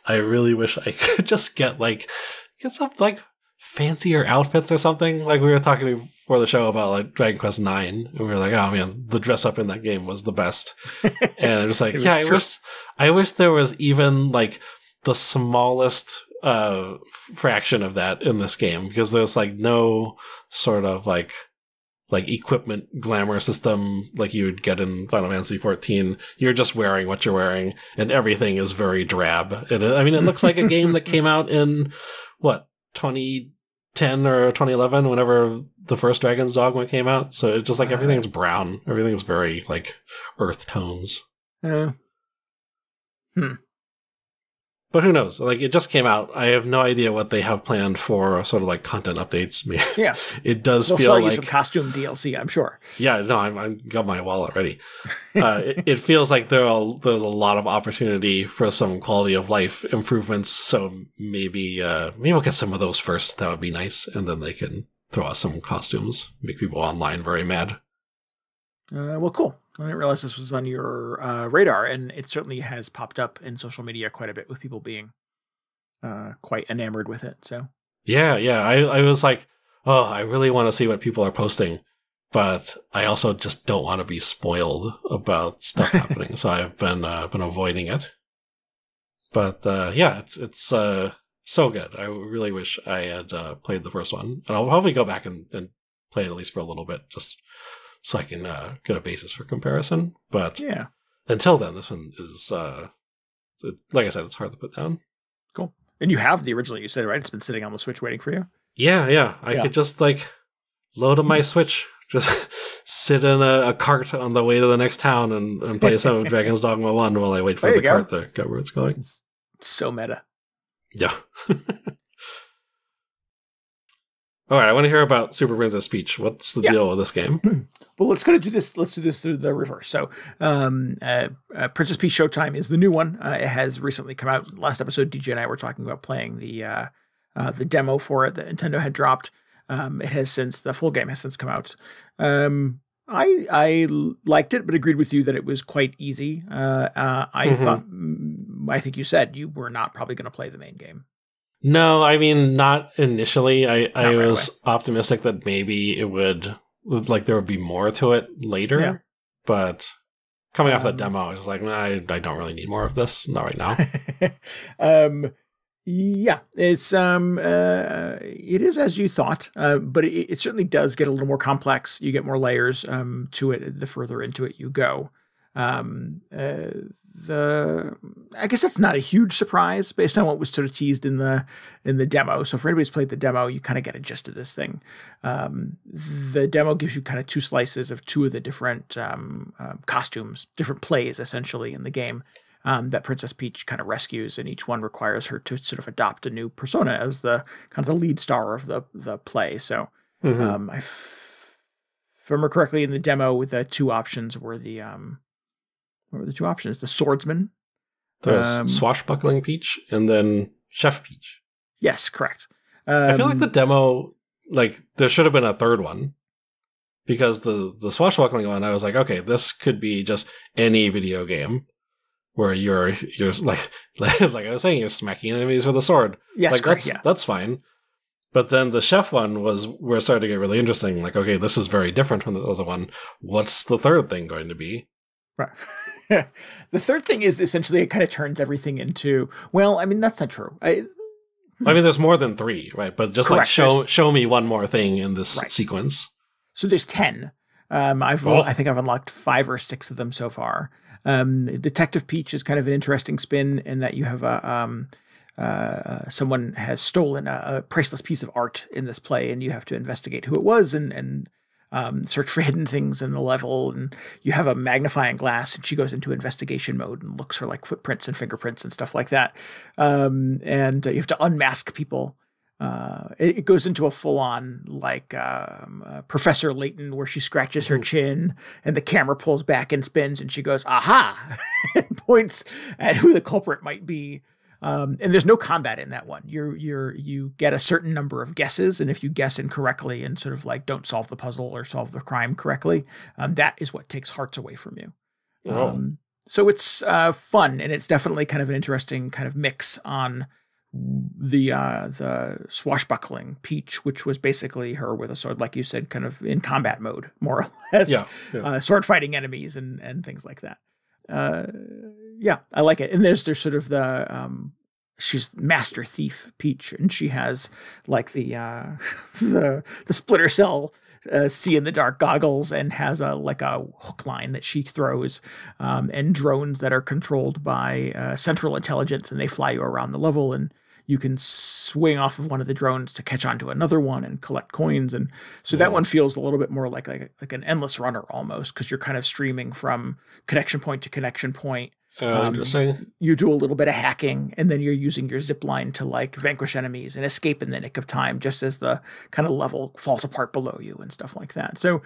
I really wish I could just get some like fancier outfits or something. Like we were talking before the show about like Dragon Quest IX, and we were like, oh man, the dress up in that game was the best. And I'm just like, I wish there was even like the smallest fraction of that in this game, because there's like no sort of like equipment glamour system like you would get in Final Fantasy XIV. You're just wearing what you're wearing, and everything is very drab. It looks like a game that came out in, 2010 or 2011, whenever the first Dragon's Dogma came out. So it's just like everything's brown. Everything's very like earth tones. But who knows? Like, it just came out. I have no idea what they have planned for sort of like content updates. Yeah. It does They'll feel sell like you some costume DLC, I'm sure. Yeah, no, I got my wallet ready. It feels like there's a lot of opportunity for some quality of life improvements. So maybe we'll get some of those first. That would be nice, and then they can throw out some costumes, make people online very mad. Well, cool. I didn't realize this was on your radar, and it certainly has popped up in social media quite a bit with people being quite enamored with it. So yeah. I was like, oh, I really want to see what people are posting, but I also just don't want to be spoiled about stuff happening. So I've been avoiding it. But it's so good. I really wish I had played the first one, and I'll probably go back and play it at least for a little bit, just so I can get a basis for comparison. But until then, this one is, like I said, it's hard to put down. Cool. And you have the original, you said, right? It's been sitting on the Switch waiting for you? Yeah. I could just like load up my Switch, just sit in a cart on the way to the next town and play some of Dragon's Dogma 1 while I wait for the cart to go where it's going. It's so meta. Yeah. All right, I want to hear about Super Princess Peach. What's the deal with this game? Well, let's do this through the reverse. So, Princess Peach Showtime is the new one. It has recently come out. Last episode, DJ and I were talking about playing the demo for it that Nintendo had dropped. The full game has since come out. I liked it, but agreed with you that it was quite easy. I think you said you were not probably going to play the main game. No, I mean, not initially. I was optimistic that maybe it would, like, there would be more to it later. Yeah. But coming off that demo, I was just like, nah, I don't really need more of this. Not right now. It's it is as you thought, but it certainly does get a little more complex. You get more layers to it the further into it you go. I guess that's not a huge surprise based on what was sort of teased in the demo. So for anybody who's played the demo, you kind of get a gist of this thing. The demo gives you kind of two slices of two of the different costumes, different plays essentially in the game that Princess Peach kind of rescues, and each one requires her to sort of adopt a new persona as the kind of the lead star of the play. So if I remember correctly, in the demo, the two options were what were the two options? The swordsman. The swashbuckling Peach, and then Chef Peach. Yes, correct. I feel like the demo, like, there should have been a third one. Because the swashbuckling one, I was like, okay, this could be just any video game where you're like I was saying, you're smacking enemies with a sword. Yes, like, correct, that's fine. But then the chef one was where it started to get really interesting. Like, okay, this is very different from the other one. What's the third thing going to be? Right. The third thing is essentially it kind of turns everything into, well, I mean, that's not true. I mean, there's more than 3, right? But just correct. Like show me one more thing in this sequence. So there's 10. I think I've unlocked 5 or 6 of them so far. Detective Peach is kind of an interesting spin in that you have someone has stolen a priceless piece of art in this play, and you have to investigate who it was and search for hidden things in the level. And you have a magnifying glass, and she goes into investigation mode and looks for like footprints and fingerprints and stuff like that. And you have to unmask people. It goes into a full-on like Professor Layton, where she scratches her chin and the camera pulls back and spins, and she goes, "Aha!" and points at who the culprit might be. And there's no combat in that one. You get a certain number of guesses, and if you guess incorrectly and sort of like don't solve the puzzle or solve the crime correctly, that is what takes hearts away from you. So it's fun, and it's definitely kind of an interesting kind of mix on the swashbuckling Peach, which was basically her with a sword, like you said, kind of in combat mode, more or less. Sword fighting enemies and things like that. I like it. And there's sort of the she's Master Thief Peach, and she has like the Splinter Cell see in the dark goggles, and has a hook line that she throws, and drones that are controlled by central intelligence, and they fly you around the level, and you can swing off of one of the drones to catch onto another one and collect coins. And so that one feels a little bit more like an endless runner almost, because you're kind of streaming from connection point to connection point. Interesting. You do a little bit of hacking, and then you're using your zip line to like vanquish enemies and escape in the nick of time, just as the kind of level falls apart below you and stuff like that. So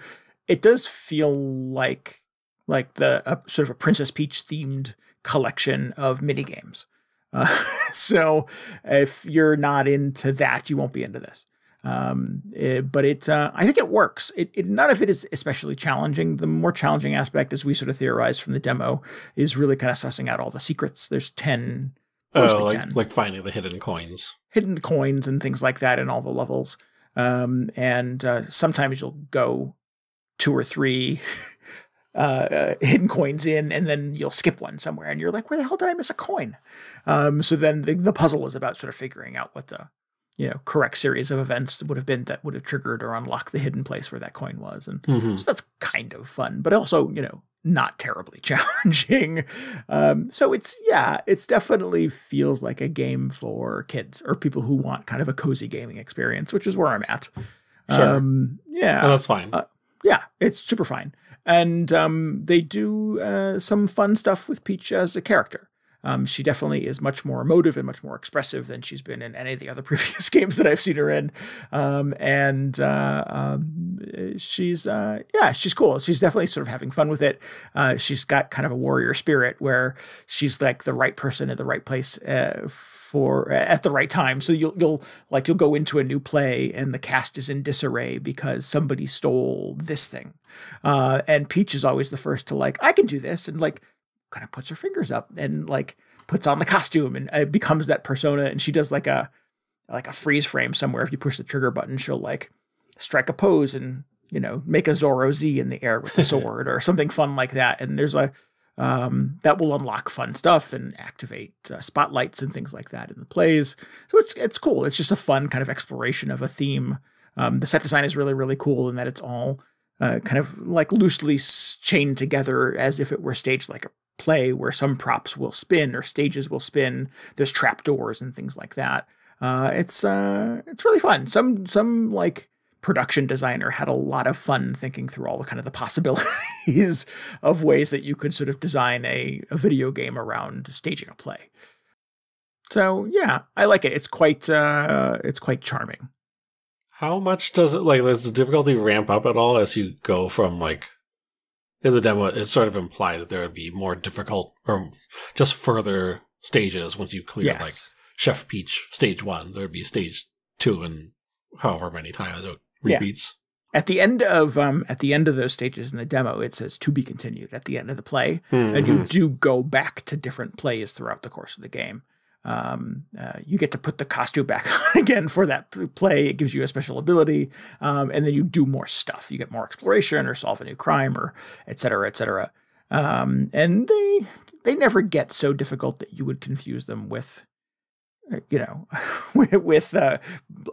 it does feel like the sort of a Princess Peach themed collection of mini games. So if you're not into that, you won't be into this. But I think it works. None of it is especially challenging. The more challenging aspect, as we sort of theorized from the demo, is really kind of sussing out all the secrets. There's 10, mostly 10. Like finding the hidden coins And things like that in all the levels. And sometimes you'll go 2 or 3 hidden coins in, and then you'll skip one somewhere, and you're like, where the hell did I miss a coin? So then the puzzle is about sort of figuring out what the correct series of events would have been that would have triggered or unlocked the hidden place where that coin was. And so that's kind of fun, but also, not terribly challenging. So it's definitely feels like a game for kids or people who want kind of a cozy gaming experience, which is where I'm at. Sure. That's fine. It's super fine. And they do some fun stuff with Peach as a character. She definitely is much more emotive and much more expressive than she's been in any of the other previous games that I've seen her in. She's cool. She's definitely sort of having fun with it. She's got kind of a warrior spirit where she's like the right person at the right place at the right time. So you'll go into a new play and the cast is in disarray because somebody stole this thing. And Peach is always the first to like, I can do this, and like kind of puts her fingers up and like puts on the costume, and it becomes that persona. And she does like a freeze frame somewhere. If you push the trigger button, she'll like strike a pose and, make a Zorro Z in the air with the sword or something fun like that. And there's that will unlock fun stuff and activate spotlights and things like that in the plays. So it's cool. It's just a fun kind of exploration of a theme. The set design is really, really cool in that it's all kind of like loosely chained together as if it were staged like a play, where some props will spin or stages will spin. There's trapdoors and things like that. It's really fun. Some like production designer had a lot of fun thinking through all the kind of the possibilities of ways that you could sort of design a video game around staging a play. So yeah, I like it. It's quite charming. How much does the difficulty ramp up at all as you go from like, in the demo, it's sort of implied that there would be more difficult or just further stages once you clear like Chef Peach stage 1. There would be stage 2 and however many times it repeats. At the end of those stages in the demo, it says to be continued at the end of the play, and you do go back to different plays throughout the course of the game. You get to put the costume back on again for that play. It gives you a special ability, and then you do more stuff. You get more exploration or solve a new crime or et cetera, et cetera. And they never get so difficult that you would confuse them with, with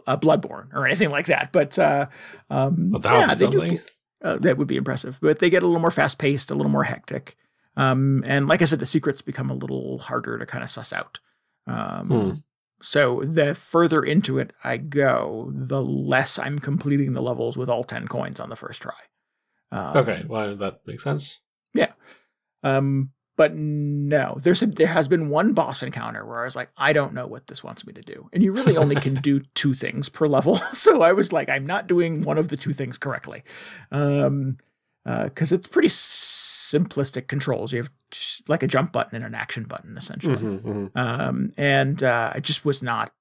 Bloodborne or anything like that. But they do. that would be impressive. But they get a little more fast paced, a little more hectic. And like I said, the secrets become a little harder to kind of suss out. So the further into it I go, the less I'm completing the levels with all 10 coins on the first try. Okay, well, that makes sense. Yeah. But no, there has been one boss encounter where I was like, I don't know what this wants me to do. And you really only can do 2 things per level. So I was like, I'm not doing one of the 2 things correctly. Because it's pretty simplistic controls. You have like a jump button and an action button, essentially. And I just was not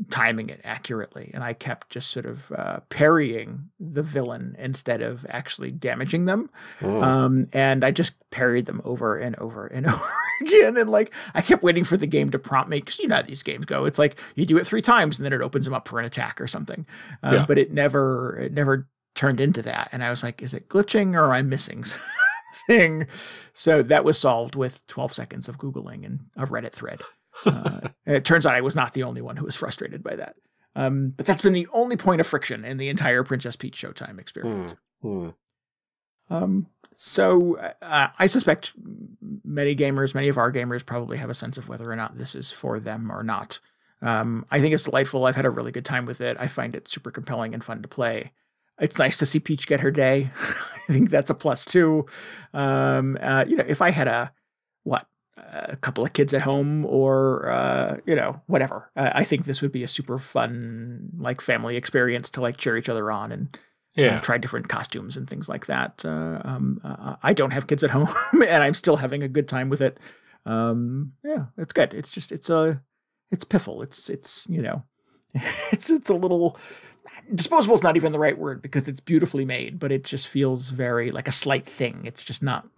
timing it accurately. And I kept just sort of parrying the villain instead of actually damaging them. And I just parried them over and over and over again. And like, I kept waiting for the game to prompt me, because you know how these games go. It's like you do it 3 times and then it opens them up for an attack or something. But it never turned into that. And I was like, is it glitching or am I missing something? So that was solved with 12 seconds of Googling and a Reddit thread. And it turns out I was not the only one who was frustrated by that. But that's been the only point of friction in the entire Princess Peach Showtime experience. So I suspect many of our gamers probably have a sense of whether or not this is for them or not. I think it's delightful. I've had a really good time with it. I find it super compelling and fun to play. It's nice to see Peach get her day. I think that's a plus too. If I had a couple of kids at home or, whatever, I think this would be a super fun, like, family experience to like cheer each other on and try different costumes and things like that. I don't have kids at home and I'm still having a good time with it. It's good. It's just, it's piffle. It's a little, disposable is not even the right word because it's beautifully made, but it just feels very like a slight thing. It's just not,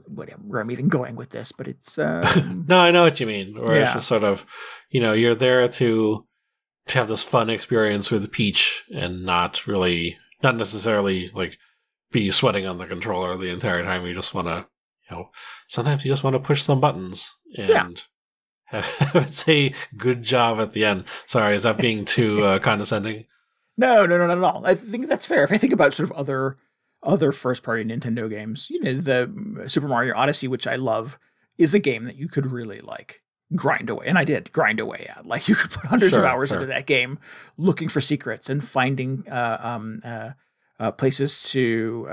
where I'm even going with this, but it's no, I know what you mean. Or it's just sort of, you're there to have this fun experience with Peach and not necessarily like be sweating on the controller the entire time. You just want to, sometimes you just want to push some buttons and have it say good job at the end. Sorry, is that being too condescending? No, not at all. I think that's fair. If I think about sort of other first-party Nintendo games, the Super Mario Odyssey, which I love, is a game that you could really like grind away, and I did grind away at. Like you could put hundreds of hours into that game, looking for secrets and finding places to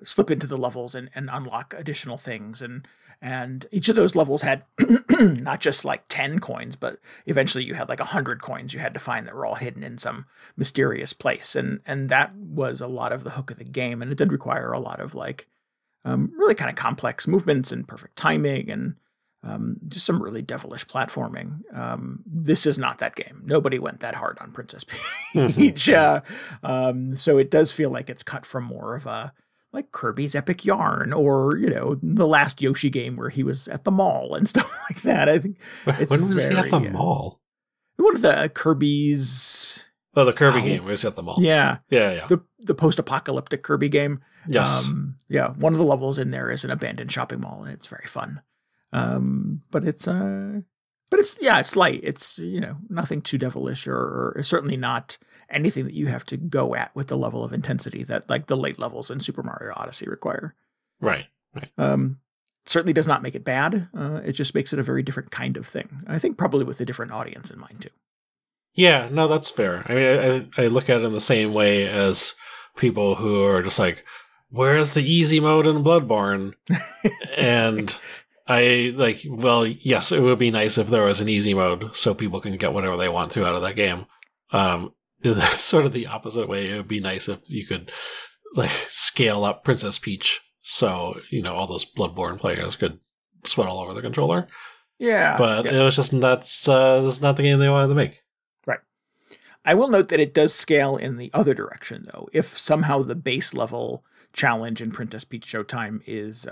slip into the levels and unlock additional things. And each of those levels had not just like 10 coins, but eventually you had like 100 coins you had to find that were all hidden in some mysterious place. And that was a lot of the hook of the game. And it did require a lot of like really kind of complex movements and perfect timing and just some really devilish platforming. This is not that game. Nobody went that hard on Princess Peach. So it does feel like it's cut from more of a like Kirby's Epic Yarn or, the last Yoshi game where he was at the mall and stuff like that. I think it's when was he at the mall? One of the Kirby's... Oh, the Kirby game where he's at the mall. Yeah. Yeah. The post-apocalyptic Kirby game. Yes. One of the levels in there is an abandoned shopping mall and it's very fun. But it's light. It's, nothing too devilish or certainly not anything that you have to go at with the level of intensity that like the late levels in Super Mario Odyssey require. Right. Certainly does not make it bad. It just makes it a very different kind of thing. I think probably with a different audience in mind too. Yeah, no, that's fair. I mean, I look at it in the same way as people who are just like, where's the easy mode in Bloodborne? And I like, well, yes, it would be nice if there was an easy mode so people can get whatever they want to out of that game. Sort of the opposite way. It would be nice if you could like scale up Princess Peach so, all those Bloodborne players could sweat all over the controller. Yeah. But it was just, that's not the game they wanted to make. Right. I will note that it does scale in the other direction, though. If somehow the base level challenge in Princess Peach Showtime is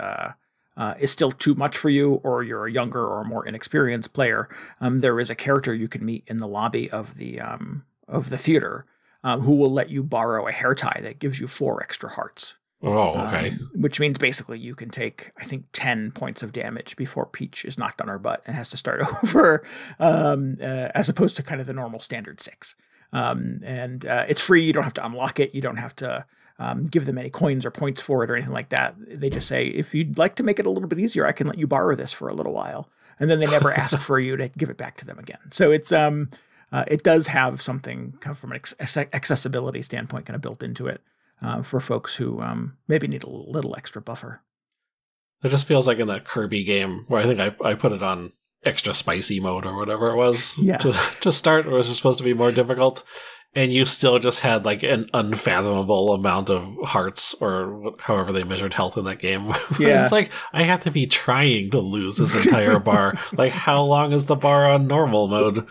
still too much for you, or you're a younger or more inexperienced player, there is a character you can meet in the lobby of the theater who will let you borrow a hair tie that gives you 4 extra hearts. Oh, okay. Which means basically you can take, I think, 10 points of damage before Peach is knocked on her butt and has to start over, as opposed to kind of the normal standard 6. And it's free. You don't have to unlock it. You don't have to give them any coins or points for it or anything like that. They just say, if you'd like to make it a little bit easier, I can let you borrow this for a little while. And then they never ask for you to give it back to them again. So it's it does have something kind of from an accessibility standpoint kind of built into it for folks who maybe need a little extra buffer. It just feels like in that Kirby game where I think I put it on extra spicy mode or whatever it was to start, or was it supposed to be more difficult? And you still just had like an unfathomable amount of hearts or however they measured health in that game. It's like, I have to be trying to lose this entire bar. Like, how long is the bar on normal mode?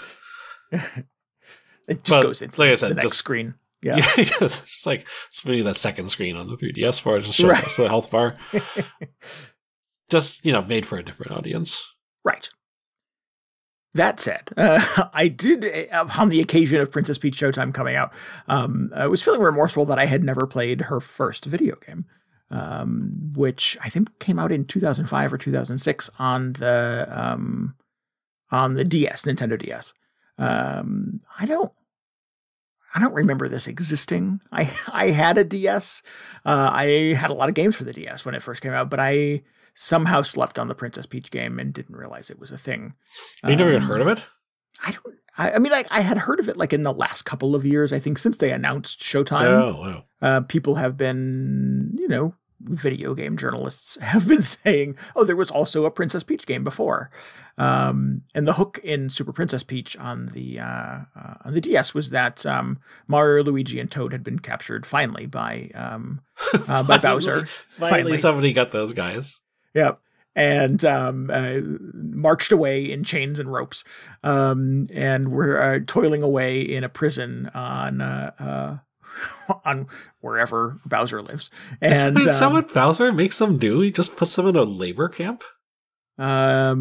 It just goes into like I said, the next screen. Yeah. It's just like, it's really the second screen on the 3DS for it to show us the health bar. Just, made for a different audience. Right. That said, I did, on the occasion of Princess Peach Showtime coming out, I was feeling remorseful that I had never played her first video game, which I think came out in 2005 or 2006 on the DS, Nintendo DS. I don't remember this existing. I had a DS. I had a lot of games for the DS when it first came out, but I somehow slept on the Princess Peach game and didn't realize it was a thing. You never even heard of it? I had heard of it like in the last couple of years. I think since they announced Showtime, people have been, video game journalists have been saying, oh, there was also a Princess Peach game before. And the hook in Super Princess Peach on the DS was that Mario, Luigi, and Toad had been captured finally by Bowser. Finally, somebody got those guys. Yep. And marched away in chains and ropes. And were toiling away in a prison on wherever Bowser lives. And is that what Bowser makes them do? He just puts them in a labor camp? Yeah.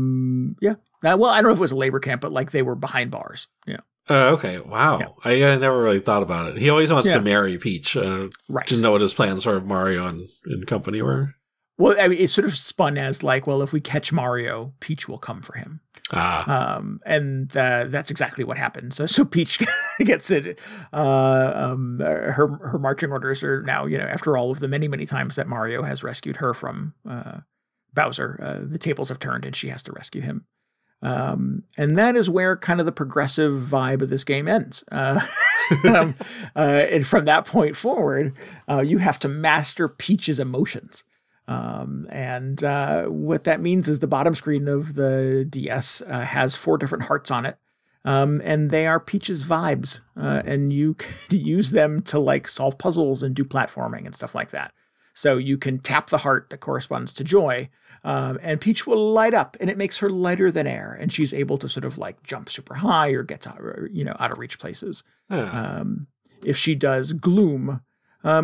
Well, I don't know if it was a labor camp, but like they were behind bars. Yeah. Okay. Wow. Yeah. I never really thought about it. He always wants to marry Peach. Right. Didn't know what his plans for Mario and company were. Well, I mean, it sort of spun as like, well, if we catch Mario, Peach will come for him. And that's exactly what happened. So Peach gets it. Her marching orders are now, after all of the many, many times that Mario has rescued her from Bowser, the tables have turned and she has to rescue him. And that is where kind of the progressive vibe of this game ends. And from that point forward, you have to master Peach's emotions. And what that means is the bottom screen of the DS has 4 different hearts on it. And they are Peach's vibes. And you can use them to like solve puzzles and do platforming and stuff like that. So you can tap the heart that corresponds to joy, and Peach will light up, and it makes her lighter than air, and she's able to sort of like jump super high or get to, out of reach places. If she does gloom,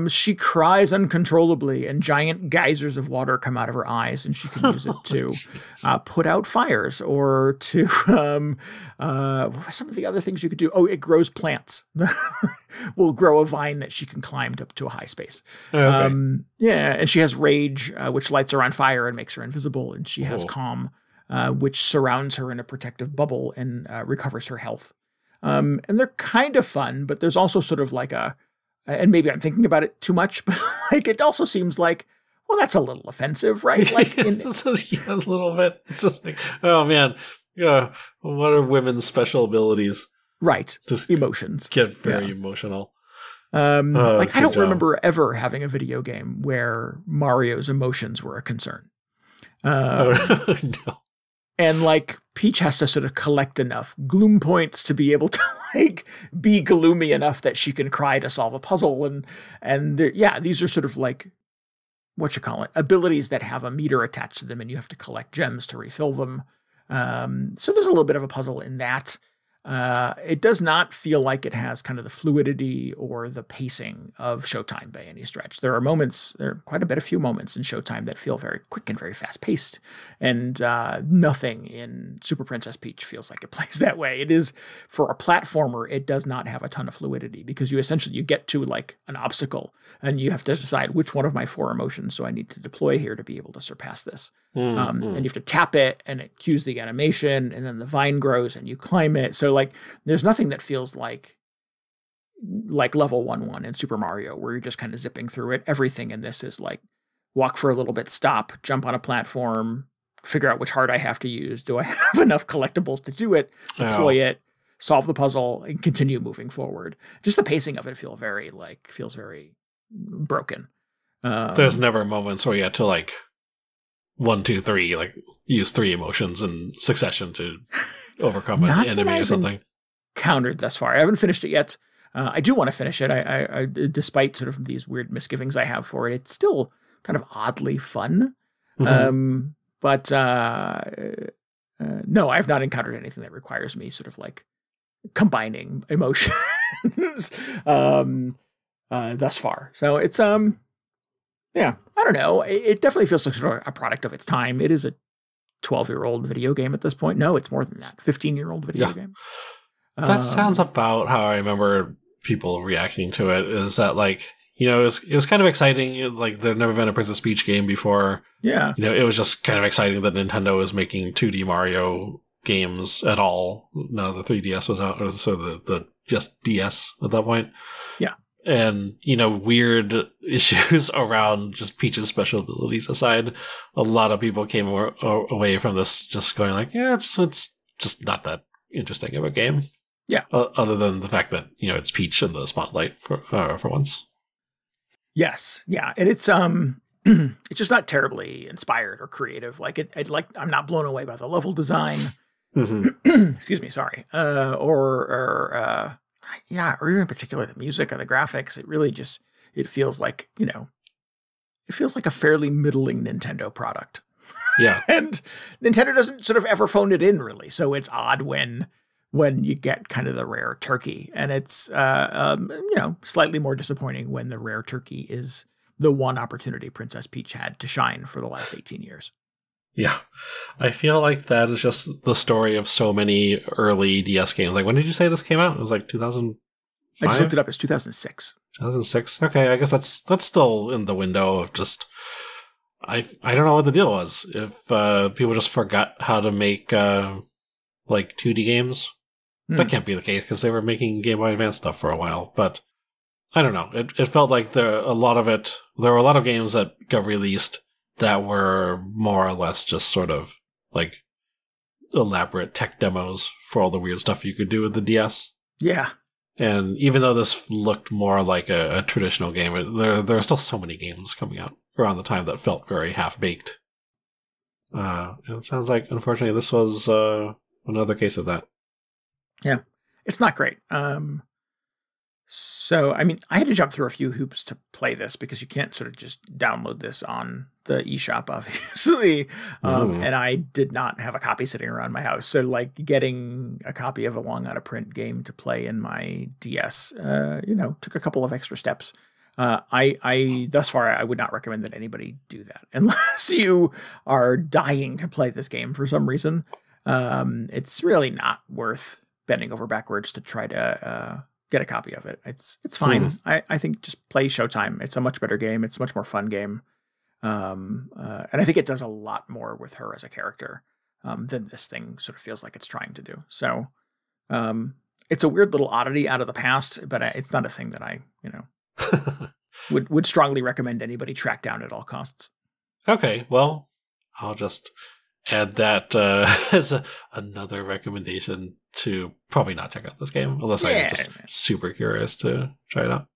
she cries uncontrollably, and giant geysers of water come out of her eyes, and she can use it to put out fires or to what are some of the other things you could do? Oh, it grows plants. Will grow a vine that she can climb up to a high space. And she has rage, which lights her on fire and makes her invisible, and she has calm, which surrounds her in a protective bubble and recovers her health. And they're kind of fun, but there's also sort of like and maybe I'm thinking about it too much, but like it also seems like, well, that's a little offensive, right? Like a little bit. It's just like, oh man, what are women's special abilities? Right, just emotions. Get very emotional. I don't remember ever having a video game where Mario's emotions were a concern. No. And like Peach has to sort of collect enough gloom points to be able to like be gloomy enough that she can cry to solve a puzzle. And these are sort of like, abilities that have a meter attached to them, and you have to collect gems to refill them. So there's a little bit of a puzzle in that. It does not feel like it has kind of the fluidity or the pacing of Showtime by any stretch. There are quite a few moments in Showtime that feel very quick and very fast paced, and nothing in Super Princess Peach feels like it plays that way. It is, for a platformer, it does not have a ton of fluidity, because you get to like an obstacle and you have to decide which one of my 4 emotions do I need to deploy here to be able to surpass this. And you have to tap it and it cues the animation, and then the vine grows and you climb it. So like, there's nothing that feels like, like level 1-1 in Super Mario, where you're just kind of zipping through it. Everything in this is like walk for a little bit, stop, jump on a platform, figure out which heart I have to use. Do I have enough collectibles to do it? Deploy it, solve the puzzle, and continue moving forward. Just the pacing of it feels very broken. There's never moments where you have to like 1, 2, 3, like use 3 emotions in succession to overcome an enemy or something. Countered thus far. I haven't finished it yet. I do want to finish it. I despite sort of these weird misgivings I have for it, it's still kind of oddly fun. But no, I've not encountered anything that requires me sort of like combining emotions thus far. So it's yeah, I don't know. It definitely feels like sort of a product of its time. It is a 12-year-old video game at this point. No, it's more than that. 15-year-old video game. That sounds about how I remember people reacting to it. Is that like, you know, it was kind of exciting. Like there'd never been a Princess Peach game before. Yeah. You know, it was just kind of exciting that Nintendo was making 2D Mario games at all. No, the 3DS was out, so the just DS at that point. Yeah. And, you know, weird issues around just Peach's special abilities aside, a lot of people came away from this just going like, yeah, it's just not that interesting of a game. Yeah. Other than the fact that, you know, it's Peach in the spotlight for once. Yes. Yeah. And it's it's just not terribly inspired or creative. Like I'm not blown away by the level design. Excuse me, sorry. Or even in particular the music or the graphics. It really just feels like, you know, it feels like a fairly middling Nintendo product. Yeah. And Nintendo doesn't sort of ever phone it in really. So it's odd when you get kind of the rare turkey, and it's, you know, slightly more disappointing when the rare turkey is the one opportunity Princess Peach had to shine for the last 18 years. Yeah. I feel like that is just the story of so many early DS games. Like, when did you say this came out? It was like 2005? I just looked it up. It's 2006. 2006? Okay, I guess that's still in the window of just... I don't know what the deal was. If people just forgot how to make like 2D games. That can't be the case because they were making Game Boy Advance stuff for a while. But I don't know. It felt like there were a lot of games that got released that were more or less just sort of like elaborate tech demos for all the weird stuff you could do with the DS. Yeah. And even though this looked more like a traditional game, there are still so many games coming out around the time that felt very half-baked. And it sounds like, unfortunately, this was another case of that. Yeah, it's not great. So, I mean, I had to jump through a few hoops to play this because you can't sort of just download this on the eShop, obviously. And I did not have a copy sitting around my house. So, like, getting a copy of a long out of print game to play in my DS, you know, took a couple of extra steps. I thus far, I would not recommend that anybody do that unless you are dying to play this game for some reason. It's really not worth bending over backwards to try to get a copy of it. It's fine. I think just play Showtime. It's a much better game. It's a much more fun game. And I think it does a lot more with her as a character than this thing sort of feels like it's trying to do. So it's a weird little oddity out of the past, but it's not a thing that I, you know, would strongly recommend anybody track down at all costs. Okay, well, I'll just add that as another recommendation to probably not check out this game, unless I'm just super curious to try it out.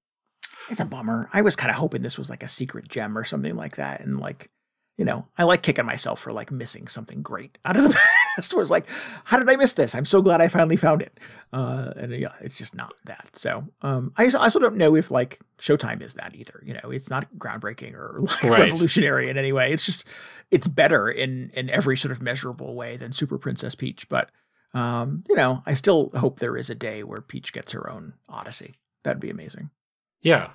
It's a bummer. I was kind of hoping this was like a secret gem or something like that. And like, you know, I like kicking myself for like missing something great out of the past. Where it's like, how did I miss this? I'm so glad I finally found it. And yeah, it's just not that. So I also don't know if like Showtime is that either. You know, it's not groundbreaking or like revolutionary in any way. It's just, it's better in every sort of measurable way than Super Princess Peach. But, you know, I still hope there is a day where Peach gets her own Odyssey. That'd be amazing. Yeah.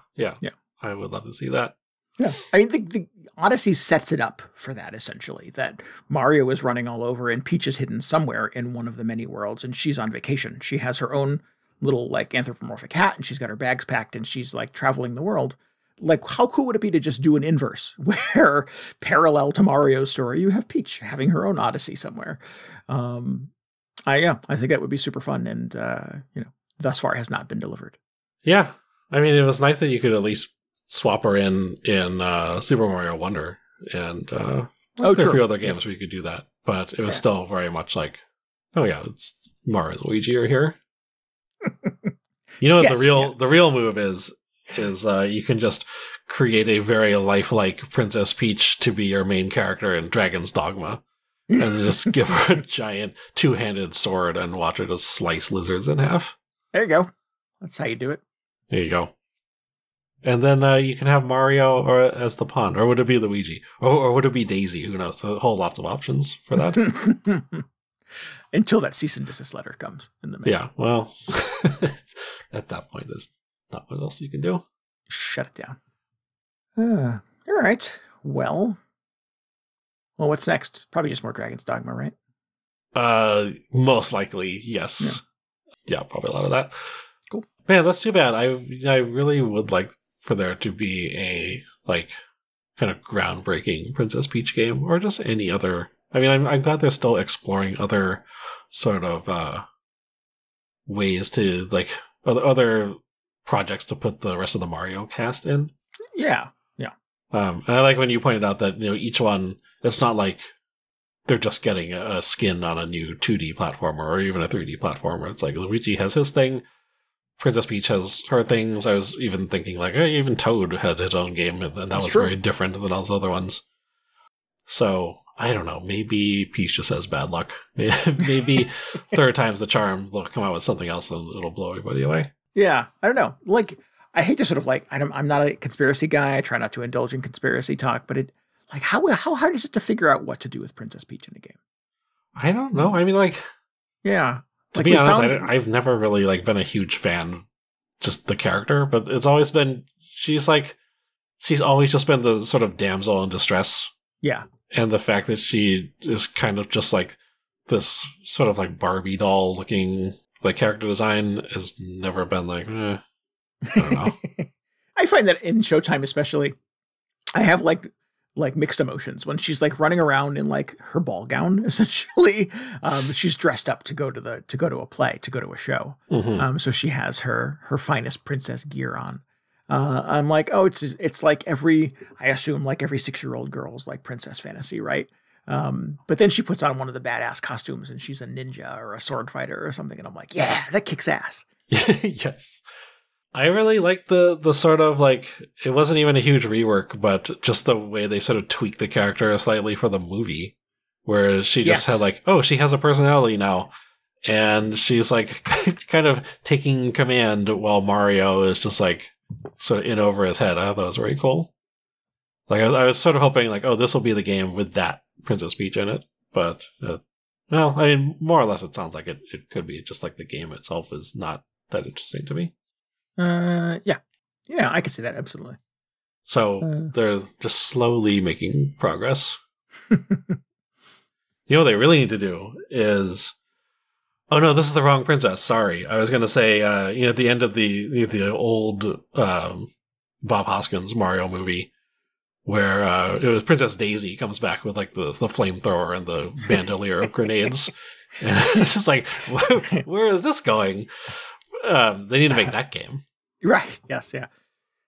I would love to see that. Yeah. I mean, the Odyssey sets it up for that, essentially, that Mario is running all over and Peach is hidden somewhere in one of the many worlds and she's on vacation. She has her own little like anthropomorphic hat and she's got her bags packed and she's like traveling the world. Like, how cool would it be to just do an inverse where parallel to Mario's story, you have Peach having her own Odyssey somewhere? I think that would be super fun and, you know, thus far has not been delivered. Yeah. I mean, it was nice that you could at least swap her in Super Mario Wonder. And there are a few other games where you could do that. But it was still very much like, oh yeah, it's Mario and Luigi are here. You know what the real move is you can just create a very lifelike Princess Peach to be your main character in Dragon's Dogma. And then just give her a giant two-handed sword and watch her just slice lizards in half. There you go. That's how you do it. There you go. And then you can have Mario or as the pawn. Or would it be Luigi? Or would it be Daisy? Who knows? A whole lots of options for that. Until that cease and desist letter comes in the mail. Yeah, well, at that point, there's not much else you can do. Shut it down. All right. Well, what's next? Probably just more Dragon's Dogma, right? Most likely, yes. Yeah, probably a lot of that. Cool. Man, that's too bad. I really would like for there to be a kind of groundbreaking Princess Peach game, or just any other. I mean, I'm glad they're still exploring other sort of ways to other projects to put the rest of the Mario cast in. Yeah. And I like when you pointed out that each one, it's not like they're just getting a skin on a new 2D platformer or even a 3D platformer. It's like Luigi has his thing, Princess Peach has her things. I was even thinking even Toad had his own game, and that was very different than all those other ones. So I don't know. Maybe Peach just has bad luck. Maybe third time's the charm. They'll come out with something else and it'll blow everybody away. Yeah, I don't know. I hate to sort of I'm not a conspiracy guy. I try not to indulge in conspiracy talk, but how hard is it to figure out what to do with Princess Peach in a game? I don't know. I mean, yeah. To be honest, I've never really been a huge fan, just the character, but it's always been she's always just been the sort of damsel in distress. Yeah. And the fact that she is kind of just this sort of Barbie doll looking character design has never been I don't know. I find that in Showtime especially, I have mixed emotions when she's running around in her ball gown. Essentially, she's dressed up to go to a play, to go to a show. Mm-hmm. So she has her finest princess gear on. I'm like, oh, it's like every 6-year-old girl's princess fantasy, right? But then she puts on one of the badass costumes and she's a ninja or a sword fighter or something, and I'm like, yeah, that kicks ass. Yes. I really like the sort of it wasn't even a huge rework, but just the way they sort of tweaked the character slightly for the movie, where she just had she has a personality now, and she's kind of taking command while Mario is just sort of in over his head. I thought that was very cool. I was sort of hoping this will be the game with that Princess Peach in it, but well, I mean, more or less it sounds like it could be just the game itself is not that interesting to me. Yeah, I can see that absolutely. So they're just slowly making progress. What they really need to do is, oh no, this is the wrong princess. Sorry, I was going to say, at the end of the old Bob Hoskins Mario movie, where it was Princess Daisy comes back with the flamethrower and the bandolier of grenades, and it's just where is this going? They need to make that game. Right. Yes. Yeah.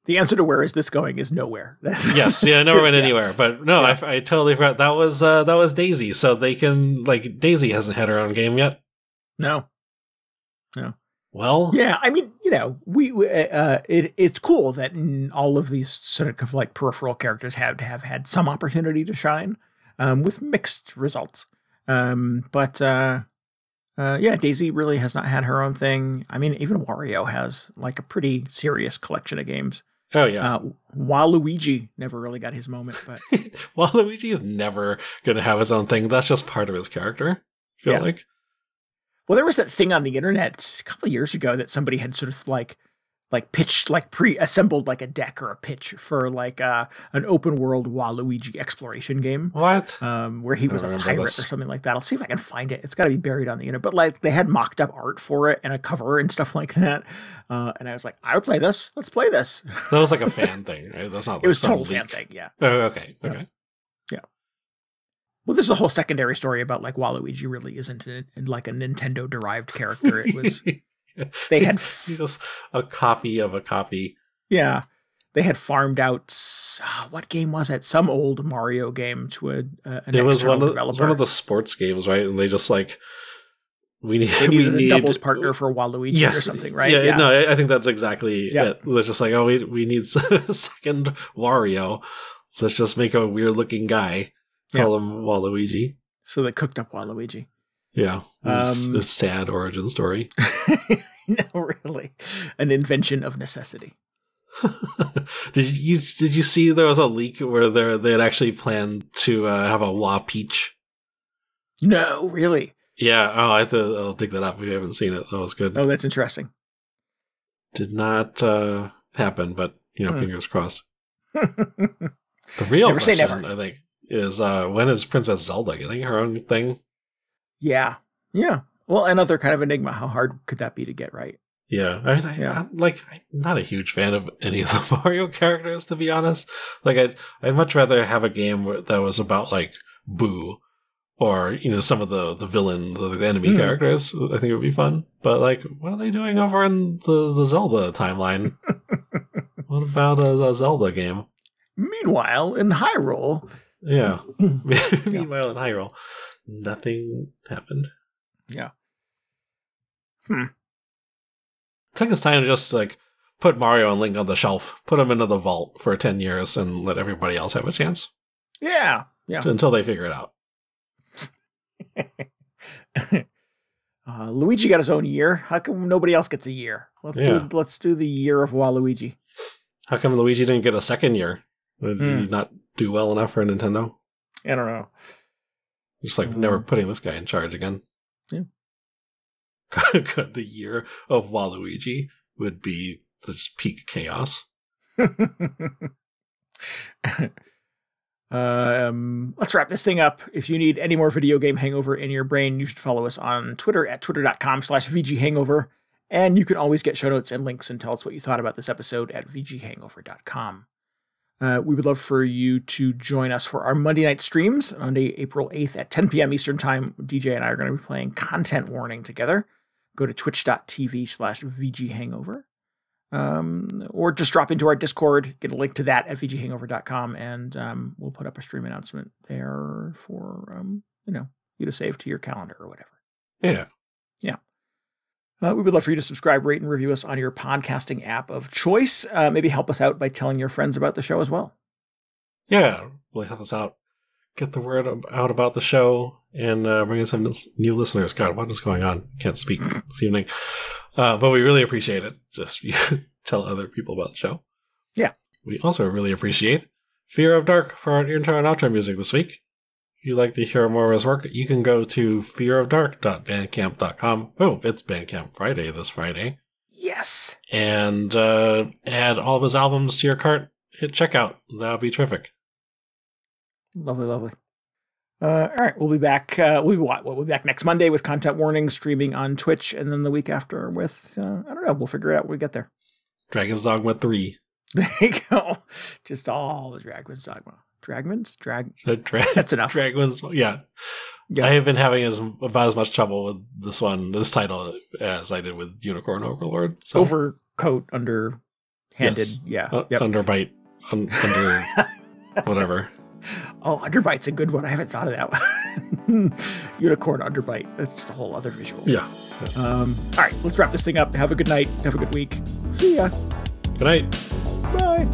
The answer to where is this going is nowhere. Yes. Yeah. It never went anywhere. But no, yeah. I totally forgot that was Daisy. So they can Daisy hasn't had her own game yet. No. Well. Yeah. I mean, it's cool that all of these sort of peripheral characters have had some opportunity to shine, with mixed results. Yeah, Daisy really has not had her own thing. I mean, even Wario has a pretty serious collection of games. Oh, yeah. Waluigi never really got his moment, but Waluigi is never going to have his own thing. That's just part of his character, I feel like. Well, there was that thing on the internet a couple of years ago that somebody had sort of pitched, pre-assembled a deck or a pitch for an open world Waluigi exploration game. What? Where he was a pirate or something like that. I'll see if I can find it. It's got to be buried on the internet. But they had mocked up art for it and a cover and stuff like that. And I was like, I would play this. Let's play this. That was a fan thing, right? That's not. It was total fan thing. Yeah. Oh, okay. Okay. Yeah. Well, there's a whole secondary story about Waluigi really isn't a Nintendo derived character. It was They had just a copy of a copy. Yeah. They had farmed out, what game was it? Some old Mario game to an external developer. It was one of the sports games, right? And they just like, we need a doubles partner for Waluigi or something, right? Yeah, no, I think that's exactly it. It's just like, oh, we need a second Wario. Let's just make a weird looking guy. Call him Waluigi. So they cooked up Waluigi. Yeah. A sad origin story. No, really. An invention of necessity. Did you see there was a leak where they had actually planned to have a Wah Peach? No, really? Yeah. Oh, I'll dig that up if you haven't seen it. That was good. Oh, that's interesting. Did not happen, but fingers crossed. The real question, I think, is when is Princess Zelda getting her own thing? Yeah. Well, another kind of enigma. How hard could that be to get right? Yeah, I'm not a huge fan of any of the Mario characters, to be honest. Like, I'd much rather have a game that was about like Boo, or some of the villain, the enemy characters. I think it would be fun. But like, what are they doing over in the Zelda timeline? What about a Zelda game? Meanwhile, in Hyrule. Yeah. Meanwhile, in Hyrule, nothing happened. Yeah. I think it's time to just like put Mario and Link on the shelf, put them into the vault for 10 years, and let everybody else have a chance. Yeah. Until they figure it out. Luigi got his own year. How come nobody else gets a year? Let's do the year of Waluigi. How come Luigi didn't get a second year? Did he not do well enough for Nintendo? I don't know. Just like never putting this guy in charge again. Yeah. The year of Waluigi would be just peak chaos. Let's wrap this thing up. If you need any more video game hangover in your brain, you should follow us on Twitter at twitter.com/VGHangover. And you can always get show notes and links and tell us what you thought about this episode at VGHangover.com. We would love for you to join us for our Monday night streams. Monday, April 8th at 10 p.m. Eastern Time. DJ and I are going to be playing Content Warning together. Go to twitch.tv/VGHangover. Or just drop into our Discord, get a link to that at VGHangover.com, and we'll put up a stream announcement there for you to save to your calendar or whatever. Yeah. We would love for you to subscribe, rate, and review us on your podcasting app of choice. Maybe help us out by telling your friends about the show as well. Yeah, really help us out. Get the word out about the show and bring in some new listeners. God, what is going on? Can't speak this evening. But we really appreciate it. Just tell other people about the show. Yeah. We also really appreciate Fear of Dark for our intro and outro music this week. If you'd like to hear more of his work, you can go to fearofdark.bandcamp.com. Oh, it's Bandcamp Friday this Friday. Yes. And add all of his albums to your cart. Hit checkout. That would be terrific. Lovely. All right, we'll be back. We'll be back next Monday with Content Warning, streaming on Twitch, and then the week after with, I don't know, we'll figure it out when we get there. Dragon's Dogma 3. There you go. Just all the Dragon's Dogma. That's enough. Yeah. I have been having about as much trouble with this title, as I did with Unicorn Overlord. So. Overcoat, underhanded, yes. Yeah. Underbite, under whatever. Oh, Underbite's a good one. I haven't thought of that one. Unicorn Underbite. That's just a whole other visual. Yeah. All right, let's wrap this thing up. Have a good night. Have a good week. See ya. Good night. Bye.